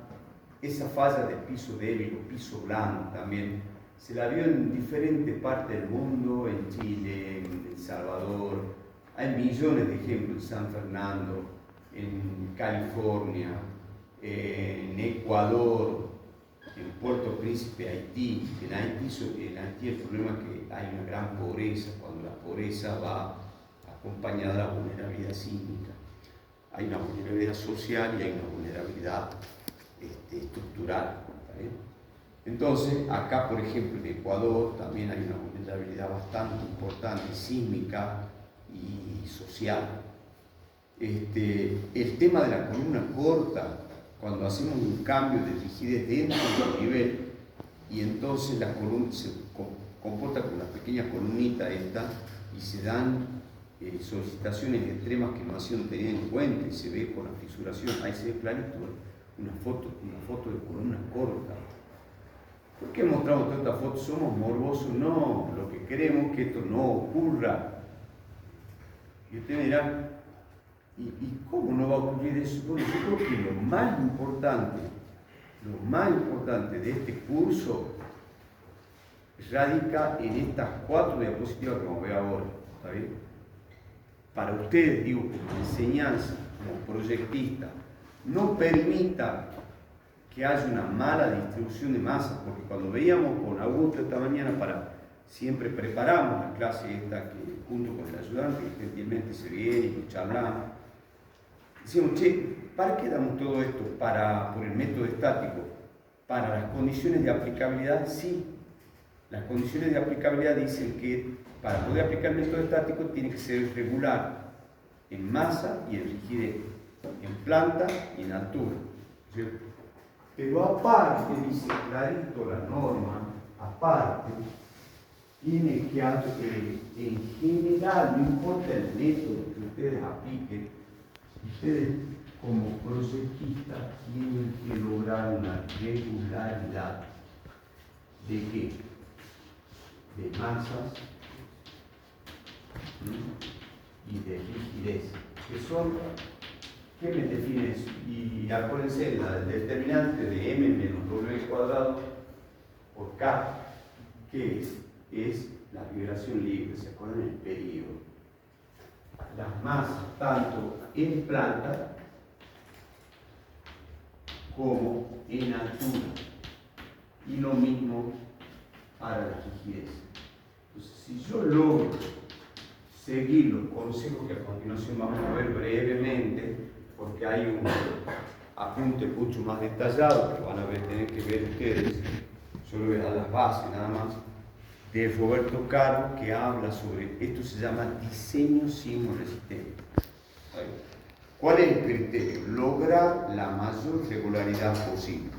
esa falla de piso débil o piso blando también. se la vio en diferentes partes del mundo, en Chile, en El Salvador, hay millones de ejemplos en San Fernando, en California, en Ecuador, en Puerto Príncipe, Haití. En Haití el problema es que hay una gran pobreza, cuando la pobreza va acompañada de la vulnerabilidad sísmica. Hay una vulnerabilidad social y hay una vulnerabilidad estructural. ¿Vale? Entonces, acá, por ejemplo, en Ecuador también hay una vulnerabilidad bastante importante, sísmica y social. El tema de la columna corta, cuando hacemos un cambio de rigidez dentro del nivel, y entonces la columna se comporta como una pequeña columnita esta, y se dan solicitaciones extremas que no han sido tenidas en cuenta, y se ve con la fisuración, ahí se ve clarito una foto de columna corta. ¿Por qué mostramos todas estas fotos? ¿Somos morbosos? No, lo que queremos es que esto no ocurra. Y usted me dirá, ¿y cómo no va a ocurrir eso? Bueno, yo creo que lo más importante de este curso radica en estas 4 diapositivas que vamos a ver ahora. ¿Está bien? Para ustedes, digo, como enseñanza, como proyectista, no permita que haya una mala distribución de masas, porque cuando veíamos con Augusto esta mañana, siempre preparamos la clase esta que junto con el ayudante, que gentilmente se viene y lo charlamos, decíamos, ¿para qué damos todo esto? Por el método estático, para las condiciones de aplicabilidad, sí. Las condiciones de aplicabilidad dicen que para poder aplicar el método estático tiene que ser regular en masa y en rigidez, en planta y en altura. ¿Cierto? Pero aparte, dice clarito la norma, aparte, tiene que en general, no importa el método que ustedes apliquen, ustedes como proyectistas tienen que lograr una regularidad. ¿De qué? De masas y de rigidez, que son, ¿qué me define eso? Y acuérdense, el determinante de m menos w cuadrado por k, ¿qué es? Es la vibración libre, ¿se acuerdan? El periodo. Las masas, tanto en planta como en altura. Y lo mismo para la rigidez. Entonces, si yo logro seguir los consejos que a continuación vamos a ver brevemente, porque hay un apunte mucho más detallado que van a tener que ver ustedes, yo le voy a dar las bases nada más, de Roberto Caro, que habla sobre, esto se llama diseño sismo-resistente. ¿Cuál es el criterio? Lograr la mayor regularidad posible.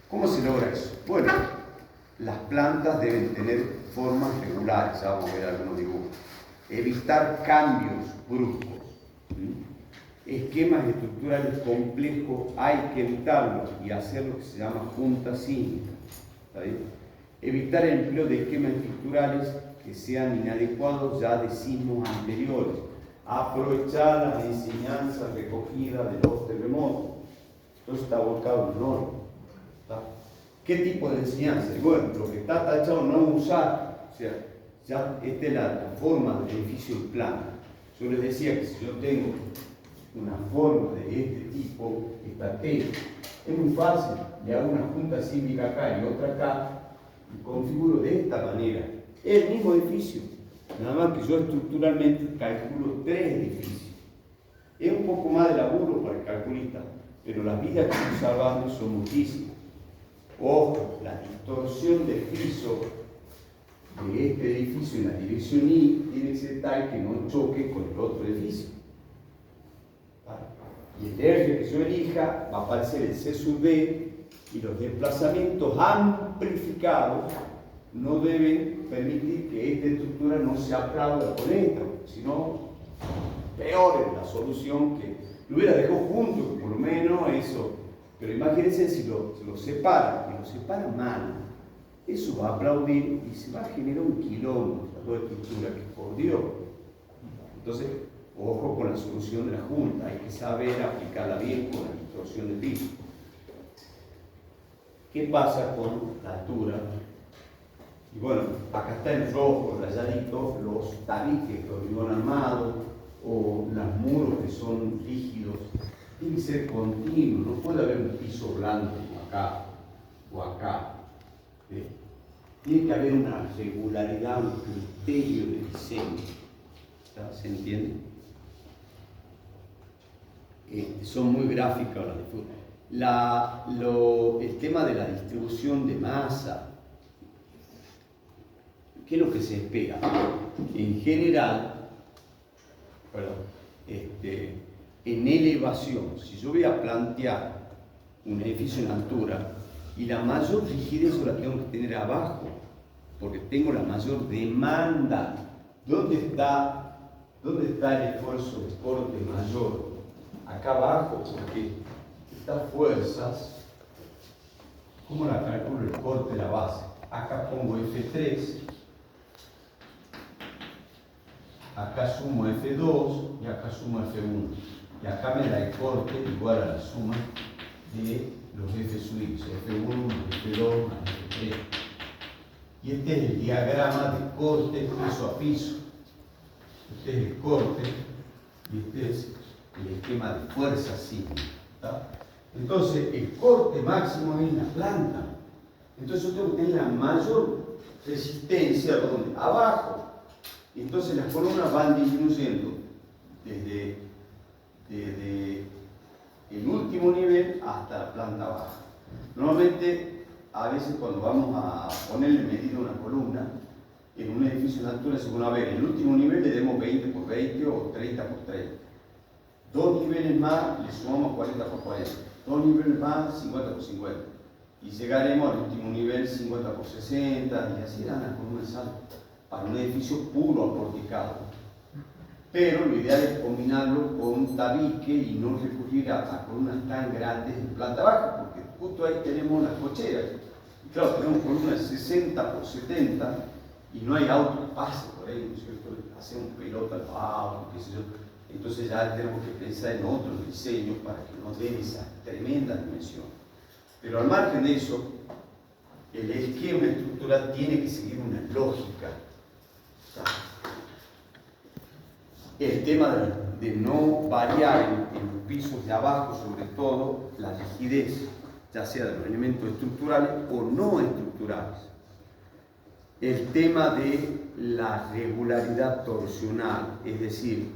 ¿Cómo se logra eso? Bueno, las plantas deben tener formas regulares, ya vamos a ver algunos dibujos. Evitar cambios bruscos. Esquemas estructurales complejos hay que evitarlos y hacer lo que se llama junta sísmica. ¿Está bien? Evitar el empleo de esquemas estructurales que sean inadecuados ya de sismos anteriores. Aprovechar las enseñanzas recogidas de los terremotos. Esto está volcado en orden. ¿Qué tipo de enseñanza? Bueno, lo que está tachado no usar. O sea, ya esta es la forma del edificio plano. Yo les decía que si yo tengo una forma de este tipo, esta T, es muy fácil. Le hago una junta sísmica acá y otra acá, y configuro de esta manera el mismo edificio. Nada más que yo estructuralmente calculo 3 edificios. Es un poco más de laburo para el calculista, pero las vidas que estamos salvando son muchísimas. Ojo, la distorsión del piso de este edificio en la dirección Y tiene que ser tal que no choque con el otro edificio. Y el R que yo elija va a aparecer el C sub D, y los desplazamientos amplificados no deben permitir que esta estructura no se aplauda con esta, sino peor es la solución que lo hubiera dejado junto, que por lo menos eso. Pero imagínense si lo separan, y lo separan mal, eso va a aplaudir y se va a generar un quilombo, la toda estructura, que por Dios. Entonces, ojo con la solución de la junta, hay que saber aplicarla bien con la distorsión del piso. ¿Qué pasa con la altura Y bueno, acá está en rojo, rayadito, los tabiques de hormigón armado o los muros que son rígidos. Tiene que ser continuo, no puede haber un piso blanco acá o acá. ¿Sí? Tiene que haber una regularidad, un criterio de diseño. ¿Se entiende? Son muy gráficas las de fútbol. El tema de la distribución de masa, ¿qué es lo que se espera? En general, en elevación, si yo voy a plantear un edificio en altura, y la mayor rigidez la tengo que tener abajo, porque tengo la mayor demanda. ¿Dónde está el esfuerzo de corte mayor? Acá abajo, porque estas fuerzas, ¿cómo la calculo el corte de la base? Acá pongo F3, acá sumo F2 y acá sumo F1. Y acá me da el corte igual a la suma de los F suidos, F1, F2, más F3. Y este es el diagrama de corte piso a piso. Este es el corte y este es el esquema de fuerza sísmica. Entonces, el corte máximo es en la planta. Entonces, yo tengo que tener la mayor resistencia donde abajo. Entonces, las columnas van disminuyendo desde el último nivel hasta la planta baja. Normalmente, a veces cuando vamos a ponerle medida a una columna, en un edificio de altura se pone a ver, el último nivel le demos 20 por 20 o 30 por 30. Dos niveles más le sumamos 40 por 40. Dos niveles más, 50 por 50. Y llegaremos al último nivel 50 por 60 y así dan las columnas altas para un edificio puro aporticado. Pero lo ideal es combinarlo con un tabique y no recurrir a columnas tan grandes en planta baja, porque justo ahí tenemos las cocheras. Y claro, tenemos columnas de 60 por 70 y no hay auto que pase por ahí, ¿no es cierto? Hacemos pelota al auto, qué sé yo. Entonces ya tenemos que pensar en otros diseños para que nos den esa tremenda dimensión. Pero al margen de eso, el esquema estructural tiene que seguir una lógica. El tema de no variar en los pisos de abajo, sobre todo la rigidez, ya sea de los elementos estructurales o no estructurales. El tema de la regularidad torsional, es decir,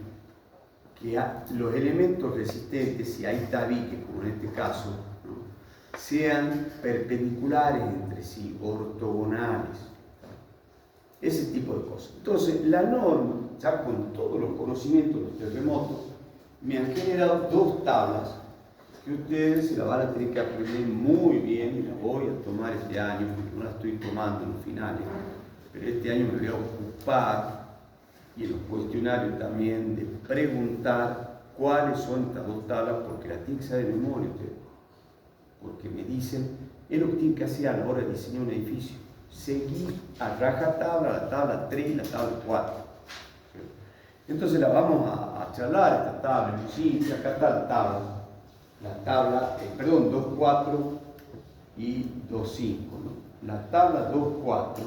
que los elementos resistentes, si hay tabique, como en este caso, ¿no?, sean perpendiculares entre sí, ortogonales, ese tipo de cosas. Entonces, la norma, ya con todos los conocimientos de los terremotos, me han generado dos tablas que ustedes se las van a tener que aprender muy bien, y las voy a tomar este año, porque no las estoy tomando en los finales, pero este año me voy a ocupar, y en los cuestionarios también, de preguntar cuáles son estas dos tablas, porque las tienen que saber de memoria ustedes, porque me dicen, es lo que tienen que hacer a la hora de diseñar un edificio, seguir a rajatabla la tabla 3 y la tabla 4. Entonces la vamos a charlar, esta tabla, sí, acá está la tabla, 2.4 y 2.5, ¿no? La tabla 2.4,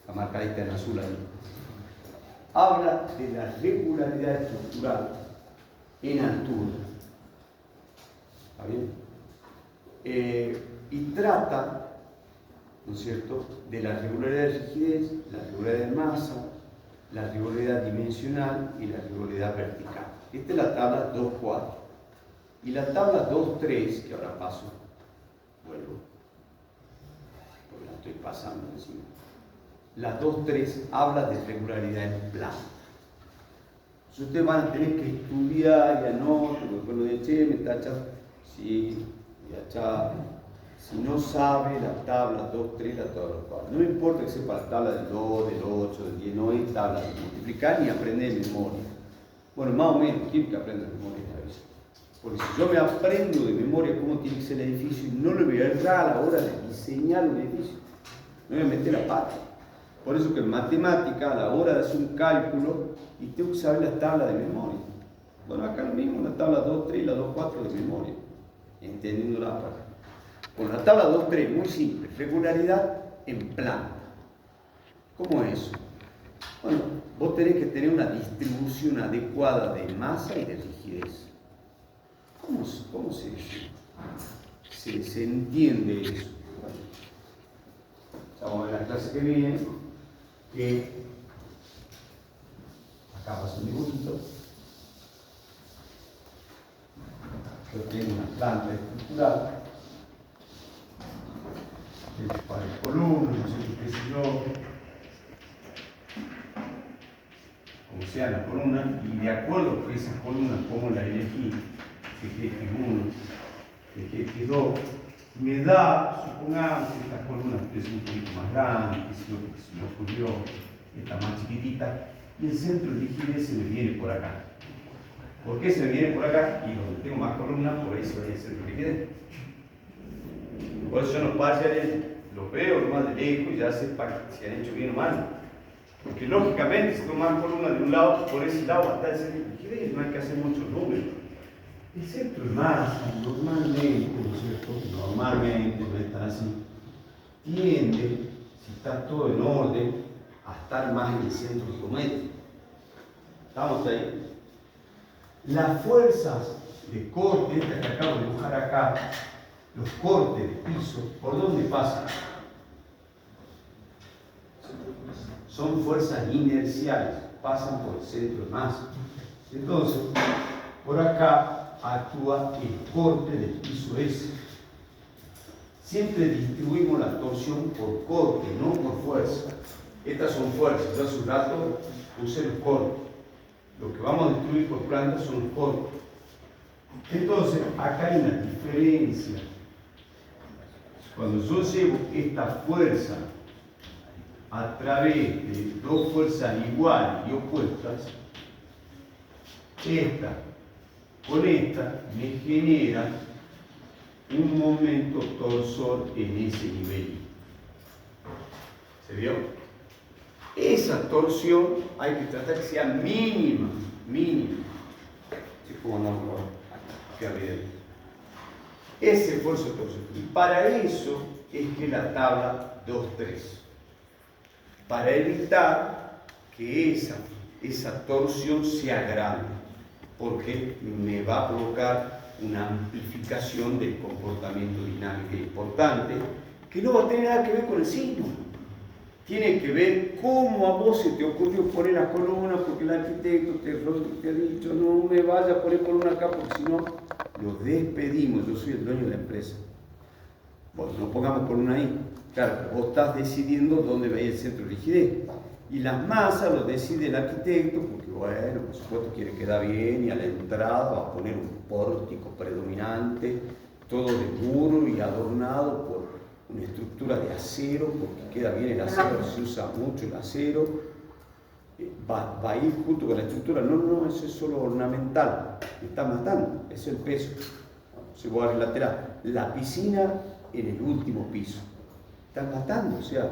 la marcadita en azul ahí, habla de la regularidad estructural en altura. ¿Está bien? Y trata, ¿no es cierto?, de la regularidad de rigidez, la regularidad de masa, la regularidad dimensional y la regularidad vertical. Esta es la tabla 2.4. Y la tabla 2.3, que ahora paso, vuelvo, porque la estoy pasando encima. La 2.3 habla de regularidad en plano. Entonces ustedes van a tener que estudiar y anotar, después lo de che, me tacha, sí, ya está. Si no sabe la tabla 2.3, la tabla 4. No me importa que sepa la tabla del 2, del 8, del 10, no es tabla de multiplicar ni aprender de memoria. Bueno, más o menos, ¿quién que aprende de memoria a veces? Porque si yo me aprendo de memoria cómo tiene que ser el edificio, no le voy a errar a la hora de diseñar un edificio. No voy a meter la pata. Por eso que en matemática, a la hora de hacer un cálculo, y tengo que saber la tabla de memoria. Bueno, acá lo mismo, la tabla 2.3 y la 2.4 de memoria, entendiendo la parte. Con la tabla 2.3, muy simple, regularidad en planta. ¿Cómo es eso? Bueno, vos tenés que tener una distribución adecuada de masa y de rigidez. ¿Cómo se entiende eso? Bueno, vamos a ver la clase que viene, que acá pasa un dibujito. Yo tengo una planta estructural, para el columna, no sé qué sé yo, como sea la columna, y de acuerdo a esa columna, cómo la elegí, que es 1, que es 2, me da, supongamos que esta columna es un poquito más grande, que se me ocurrió, esta más chiquitita, y el centro de rigidez se me viene por acá. ¿Por qué se me viene por acá? Y donde tengo más columnas, por ahí se va el centro de rigidez. Por eso yo los parciales los veo más de lejos y ya sé si han hecho bien o mal. Porque lógicamente, si tengo más columnas de un lado, por ese lado va a estar el centro de rigidez, no hay que hacer muchos números. El centro de masa, normalmente, ¿no es cierto? Normalmente, no es tan así, tiende, si está todo en orden, a estar más en el centro geométrico. ¿Estamos ahí? Las fuerzas de corte, estas que acabo de dibujar acá, los cortes de piso, ¿por dónde pasan? Son fuerzas inerciales, pasan por el centro de masa. Entonces, por acá actúa el corte del piso S. Siempre distribuimos la torsión por corte, no por fuerza. Estas son fuerzas, yo hace un rato puse los cortes. Lo que vamos a distribuir por planta son los cortes. Entonces, acá hay una diferencia. Cuando yo llevo esta fuerza a través de dos fuerzas iguales y opuestas, esta con esta me genera un momento torsor en ese nivel. ¿Se vio? Esa torsión hay que tratar que sea mínima, mínima. ¿Sí? Como no, que arriba. Ese esfuerzo de torsión. Y para eso es que la tabla 2.3. Para evitar que esa torsión sea grande, porque me va a provocar una amplificación del comportamiento dinámico importante que no va a tener nada que ver con el signo. Tiene que ver cómo a vos se te ocurrió poner la columna, porque el arquitecto te ha dicho no me vaya a poner columna acá porque si no los despedimos. Yo soy el dueño de la empresa. Bueno, no pongamos columna ahí. Claro, vos estás decidiendo dónde va a ir el centro de rigidez. Y las masas lo decide el arquitecto, porque bueno, por supuesto quiere quedar bien y a la entrada va a poner un pórtico predominante, todo de muro y adornado por una estructura de acero, porque queda bien el acero, se usa mucho el acero. Va a ir junto con la estructura. No, eso es solo ornamental, me está matando, es el peso. Se va a lateral. La piscina en el último piso. Están matando, o sea,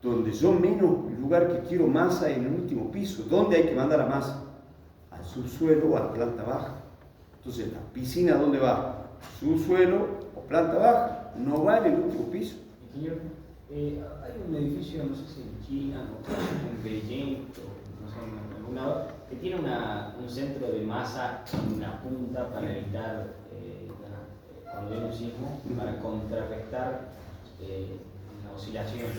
donde yo menos lugar que quiero masa en el último piso. ¿Dónde hay que mandar la masa? Al subsuelo o a la planta baja. Entonces, ¿la piscina dónde va? ¿Subsuelo o planta baja? No va en el último piso. Señor, hay un edificio, no sé si en China o en Beijing, o no sé, en algún lado, que tiene un centro de masa en una punta para evitar cuando hay un sismo, para contrarrestar la oscilación.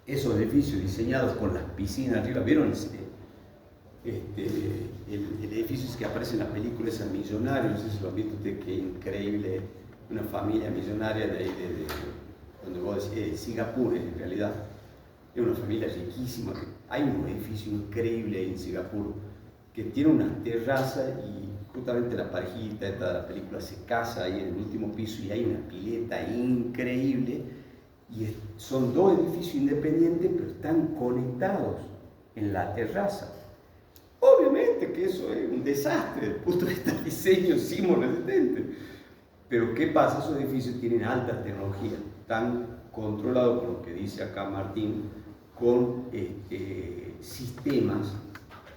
Esos edificios diseñados con las piscinas arriba, ¿vieron? El edificio que aparece en la película es el millonario, no sé si lo han visto ustedes, qué increíble, una familia millonaria de donde vos decís, Singapur en realidad, es una familia riquísima, hay un edificio increíble ahí en Singapur, que tiene una terraza y justamente la parejita esta de la película se casa ahí en el último piso y hay una pileta increíble y son dos edificios independientes pero están conectados en la terraza. Obviamente que eso es un desastre desde el punto de vista de diseño sismo-resistente, pero ¿qué pasa? Esos edificios tienen alta tecnología, están controlados por lo que dice acá Martín, con sistemas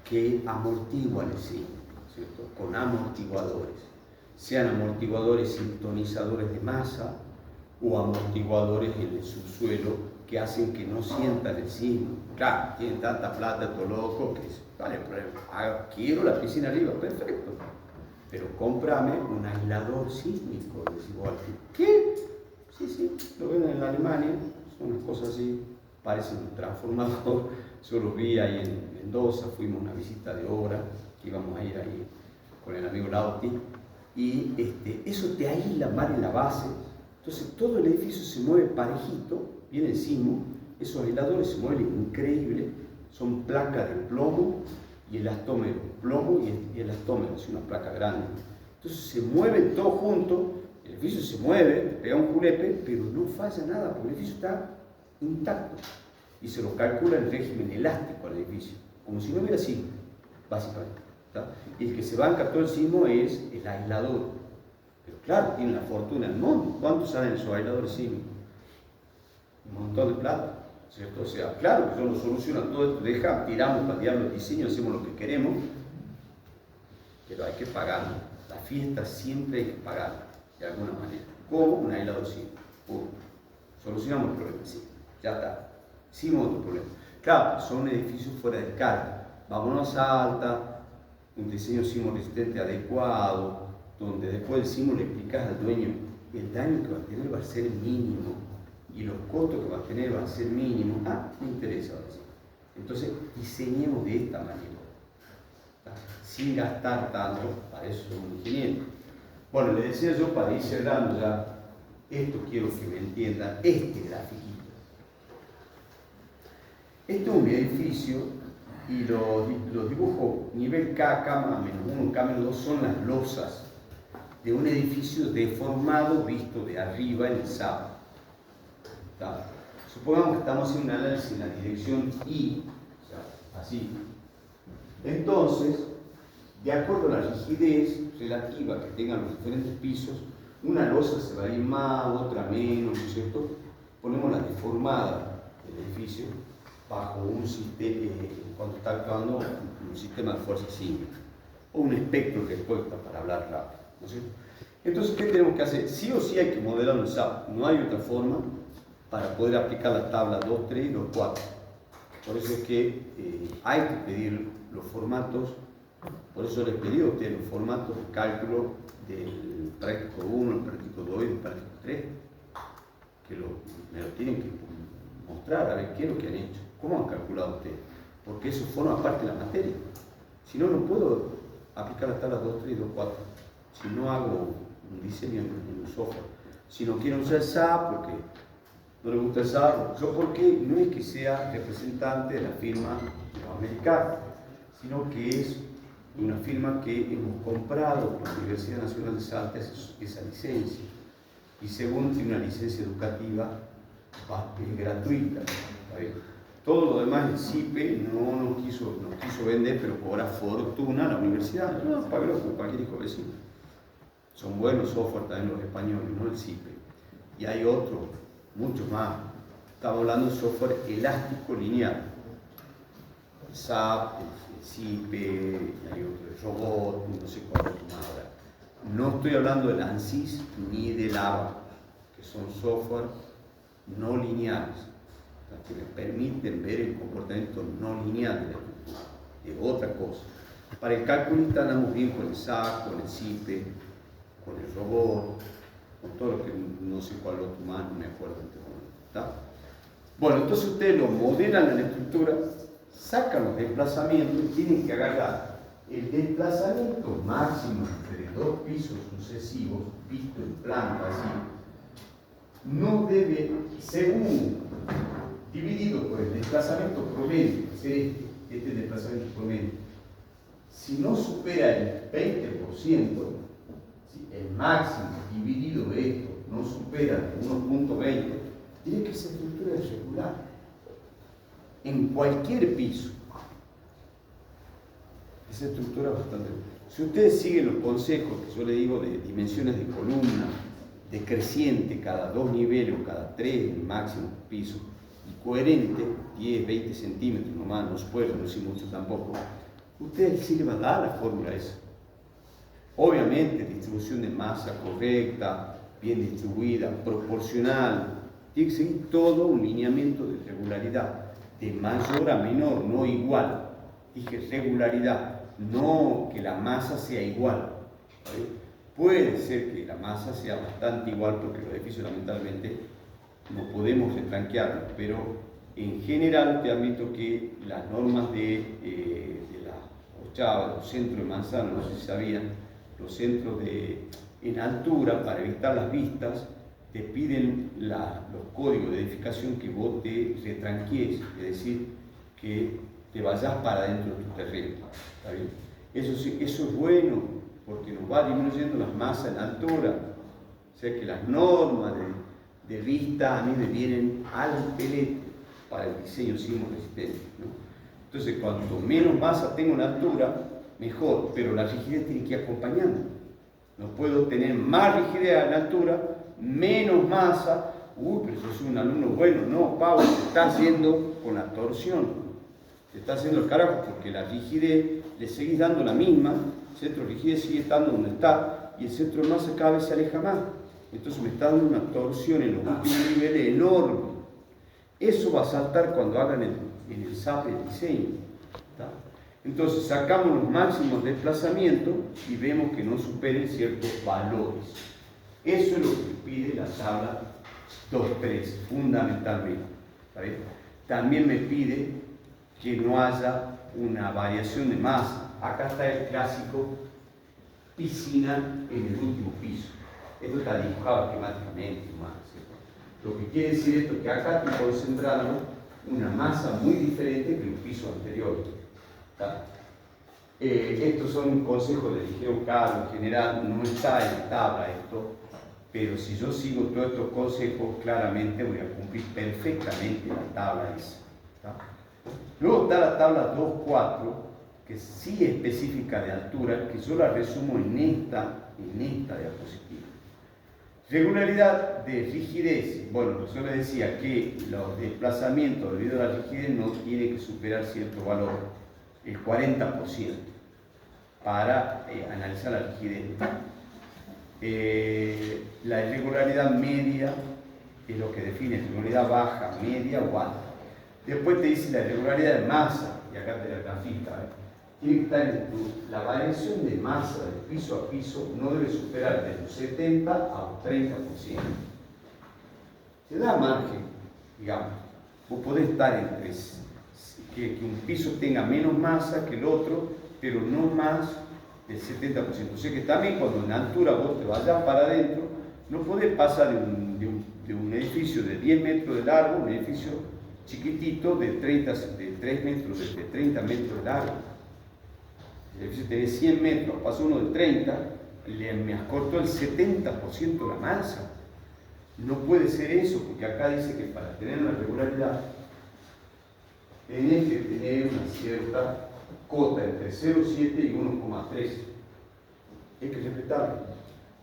que amortiguan el sismo, ¿cierto? Con amortiguadores, sean amortiguadores sintonizadores de masa o amortiguadores en el subsuelo que hacen que no sientan el sismo. Claro, tienen tanta plata, todo loco, que vale, quiero la piscina arriba, perfecto. Pero cómprame un aislador sísmico. Decís, ¿qué? Sí, lo venden en Alemania, son unas cosas así, parecen un transformador. Yo los vi ahí en Mendoza, fuimos a una visita de obra, que íbamos a ir ahí con el amigo Lauti, y eso te aísla mal en la base, entonces todo el edificio se mueve parejito, viene el sismo, esos aisladores se mueven increíble, son placas de plomo y elastómero, plomo y elastómero, es una placa grande. Entonces se mueven todos juntos, el edificio se mueve, te pega un julepe, pero no falla nada, porque el edificio está intacto. Y se lo calcula en régimen elástico al edificio, como si no hubiera sismo, básicamente. ¿Tá? Y el que se banca todo el sismo es el aislador. Pero claro, tiene una fortuna del mundo. ¿Cuánto salen esos aisladores sísmicos? Un montón de plata, ¿cierto? O sea, claro que yo lo soluciono todo esto, tiramos para el diablo el diseño, hacemos lo que queremos, pero hay que pagarlo. La fiesta siempre hay que pagarla, de alguna manera. Como un aislador sísmico. Solucionamos el problema, sí, ya está. Sin otro problema. Claro, son edificios fuera de escala. Vámonos a alta, un diseño sismo resistente adecuado, donde después del sismo le explicas al dueño el daño que va a tener va a ser mínimo y los costos que va a tener va a ser mínimo. Me interesa ahora sí. Entonces, diseñemos de esta manera, sin gastar tanto, para eso soy un ingeniero. Bueno, les decía yo, para ir cerrando ya, esto quiero que me entiendan, este grafiquito. Este es un edificio y los dibujos nivel K, K-1, K-2 son las losas de un edificio deformado visto de arriba en el SAP. Supongamos que estamos haciendo un análisis en la dirección I, o sea, así. Entonces, de acuerdo a la rigidez relativa que tengan los diferentes pisos, una losa se va a ir más, otra menos, ¿no es cierto? Ponemos la deformada del edificio bajo un sistema, cuando está actuando un sistema de fuerza sísmica, o un espectro que respuesta, para hablar rápido, ¿no es cierto? Entonces, ¿qué tenemos que hacer? Sí o sí hay que modelar un SAP, no hay otra forma para poder aplicar la tabla 2.3 y 2.4. Por eso es que hay que pedir los formatos, por eso les pedí a ustedes los formatos de cálculo del práctico 1, el práctico 2 y el práctico 3, que me lo tienen que mostrar, a ver qué es lo que han hecho. ¿Cómo han calculado ustedes? Porque eso forma parte de la materia. Si no, no puedo aplicar la tabla 2, 3 y 2, 4. Si no hago un diseño en un software. Si no quiero usar SAP, porque no le gusta el SAP, yo porque no es que sea representante de la firma americana, sino que es una firma que hemos comprado con la Universidad Nacional de Salta esa licencia. Y segundo, tiene una licencia educativa gratuita. Todo lo demás, el CIPE no nos quiso vender, pero cobra fortuna la universidad. No, págalo con cualquier hijo vecino. Son buenos software también los españoles, no el CIPE. Y hay otros, muchos más. Estamos hablando de software elástico lineal. El SAP, el CIPE, hay otro, el robot, no sé cuál otro más ahora. No estoy hablando del ANSYS ni del ABA, que son software no lineales, que me permiten ver el comportamiento no lineal de la estructura, de otra cosa. Para el cálculo andamos bien con el SAP, con el CIPE, con el robot, con todo lo que no sé cuál otro más, no me acuerdo en este momento. ¿Está? Bueno, entonces ustedes lo modelan en la estructura, sacan los desplazamientos y tienen que agarrar el desplazamiento máximo entre dos pisos sucesivos, visto en planta así, no debe, según dividido por el desplazamiento promedio, este desplazamiento promedio, si no supera el 20%, el máximo dividido esto no supera 1.20, tiene que ser estructura irregular en cualquier piso. Esa estructura es bastante. Si ustedes siguen los consejos que yo les digo de dimensiones de columna, decreciente cada 2 niveles o cada 3 el máximo piso, y coherente, 10, 20 centímetros nomás, no se puede reducir mucho tampoco, ustedes sí les va a dar la fórmula esa. Obviamente, distribución de masa correcta, bien distribuida, proporcional, Tiene que seguir todo un lineamiento de regularidad, de mayor a menor, no igual. Dije regularidad, no que la masa sea igual. ¿Vale? Puede ser que la masa sea bastante igual, porque los edificios lamentablemente no podemos retranquearlos, pero en general te admito que las normas de la Ochava, los centros de manzana, no sé si sabían, los centros en altura, para evitar las vistas, te piden los códigos de edificación que vos te retranquies, es decir, que te vayas para dentro de tu terreno. ¿Está bien? Eso es bueno, porque nos va disminuyendo las masas en altura. O sea que las normas de vista a mí me vienen al pelete para el diseño sismo-resistente, ¿no? Entonces, cuanto menos masa tengo en altura, mejor, pero la rigidez tiene que ir acompañando. No puedo tener más rigidez en altura, menos masa. Pero yo soy un alumno bueno. No, Pablo, se está haciendo con la torsión. Se está haciendo el carajo, porque la rigidez le seguís dando la misma, el centro de rigidez sigue estando donde está, y el centro de masa cada vez se aleja más. Entonces me está dando una torsión en los últimos niveles enorme. Eso va a saltar cuando hagan en el SAP el diseño. ¿Está? Entonces sacamos los máximos de desplazamiento y vemos que no superen ciertos valores. Eso es lo que pide la tabla 2.3, fundamentalmente. ¿Está bien? También me pide que no haya una variación de masa. Acá está el clásico piscina en el último piso. Esto está dibujado esquemáticamente, ¿cierto? Lo que quiere decir esto es que acá estoy concentrando una masa muy diferente que el piso anterior. ¿Está? Estos son consejos del ingeniero Carlos. En general no está en la tabla esto, pero si yo sigo todos estos consejos, claramente voy a cumplir perfectamente la tabla esa. ¿Está? Luego está la tabla 2.4, que sí es específica de altura, que yo la resumo en esta diapositiva. Regularidad de rigidez. Bueno, yo les decía que los desplazamientos debido a la rigidez no tienen que superar cierto valor, el 40%, para analizar la rigidez. La irregularidad media es lo que define irregularidad baja, media o alta. Después te dice la irregularidad de masa, y acá te la grafita. Tiene que estar la variación de masa de piso a piso no debe superar de un 70 a un 30%. Se da margen, digamos. Vos podés estar entre que un piso tenga menos masa que el otro, pero no más del 70%. O sea que también cuando en altura vos te vayas para adentro, no podés pasar de un edificio de 10 metros de largo, un edificio chiquitito de 3 metros, de 30 metros de largo. El edificio tiene 100 metros, pasó uno de 30, me acortó el 70% de la masa. No puede ser eso, porque acá dice que para tener una regularidad tenés que tener una cierta cota entre 0,7 y 1,3. Hay que respetarlo.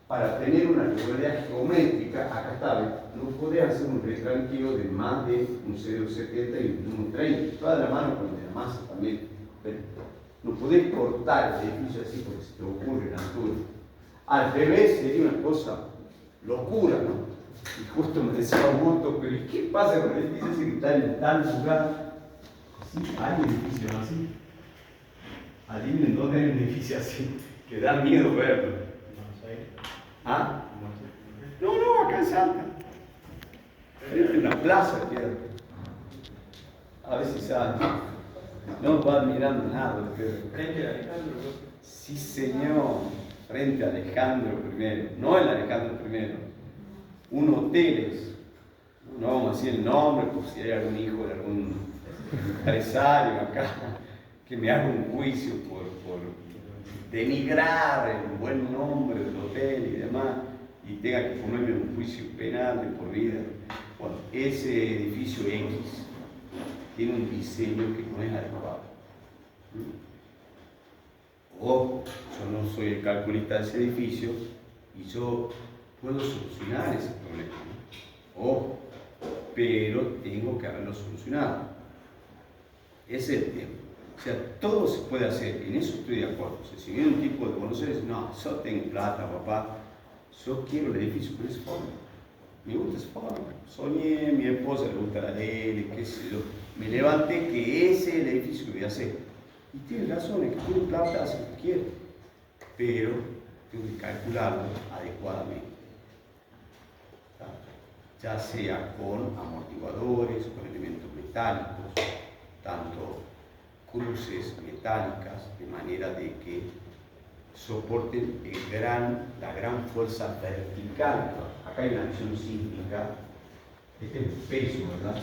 Para tener una regularidad geométrica, acá está, no podés hacer un retranqueo de más de un 0,70 y un 1,30. Va de la mano con la masa también. No podés cortar el edificio así porque se te ocurre en altura. Al revés sería una cosa locura, ¿no? Y justo me decía Augusto, pero ¿qué pasa con el edificio así que está en tal lugar? Sí, hay edificios así. Adivinen dónde hay un edificio así, que da miedo verlo. ¿Ah? No, acá en Salta. Frente a una plaza queda. A ver si saben. No va mirando nada. Frente a Alejandro. Sí, señor. Frente a Alejandro I. No el Alejandro I. Un hoteles. No vamos a decir el nombre por si hay algún hijo de algún empresario acá que me haga un juicio por denigrar el buen nombre del hotel y demás, y tenga que ponerme un juicio penal de por vida. Bueno, ese edificio X tiene un diseño que no es adecuado. O yo no soy el calculista de ese edificio y yo puedo solucionar ese problema. Ojo, pero tengo que haberlo solucionado. Ese es el tema. O sea, todo se puede hacer, en eso estoy de acuerdo. O sea, si viene un tipo de Buenos Aires, no, yo tengo plata, papá, yo quiero el edificio por esa forma. Me gusta esa forma. Soñé, mi esposa le gusta la L, qué sé yo. Me levanté que ese es el edificio que voy a hacer. Y tiene razón, es que tiene plata, hace lo que quiere. Pero tengo que calcularlo adecuadamente. Ya sea con amortiguadores, con elementos metálicos, tanto cruces metálicas, de manera de que soporten la gran fuerza vertical. Acá hay una acción sísmica, este es el peso, ¿verdad?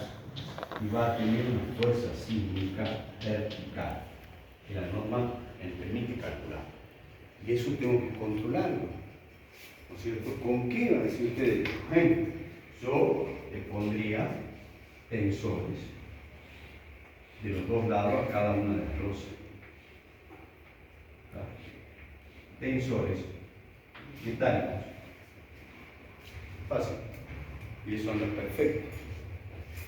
Y va a tener una fuerza sísmica vertical, que la norma me permite calcular. Y eso tengo que controlarlo, ¿no es cierto? ¿Con qué van a decir ustedes? Yo le pondría tensores de los dos lados a cada una de las losas. Tensores metálicos. Fácil. Y eso anda perfecto.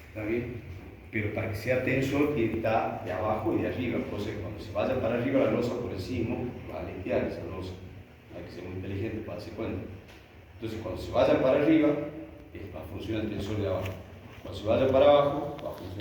¿Está bien? Pero para que sea tensor tiene que estar de abajo y de arriba. Entonces, cuando se vaya para arriba la losa por encima, va a aletear esa losa. Hay que ser muy inteligente para darse cuenta. Entonces, cuando se vaya para arriba, va a funcionar el tensor de abajo. Cuando se vaya para abajo, va a funcionar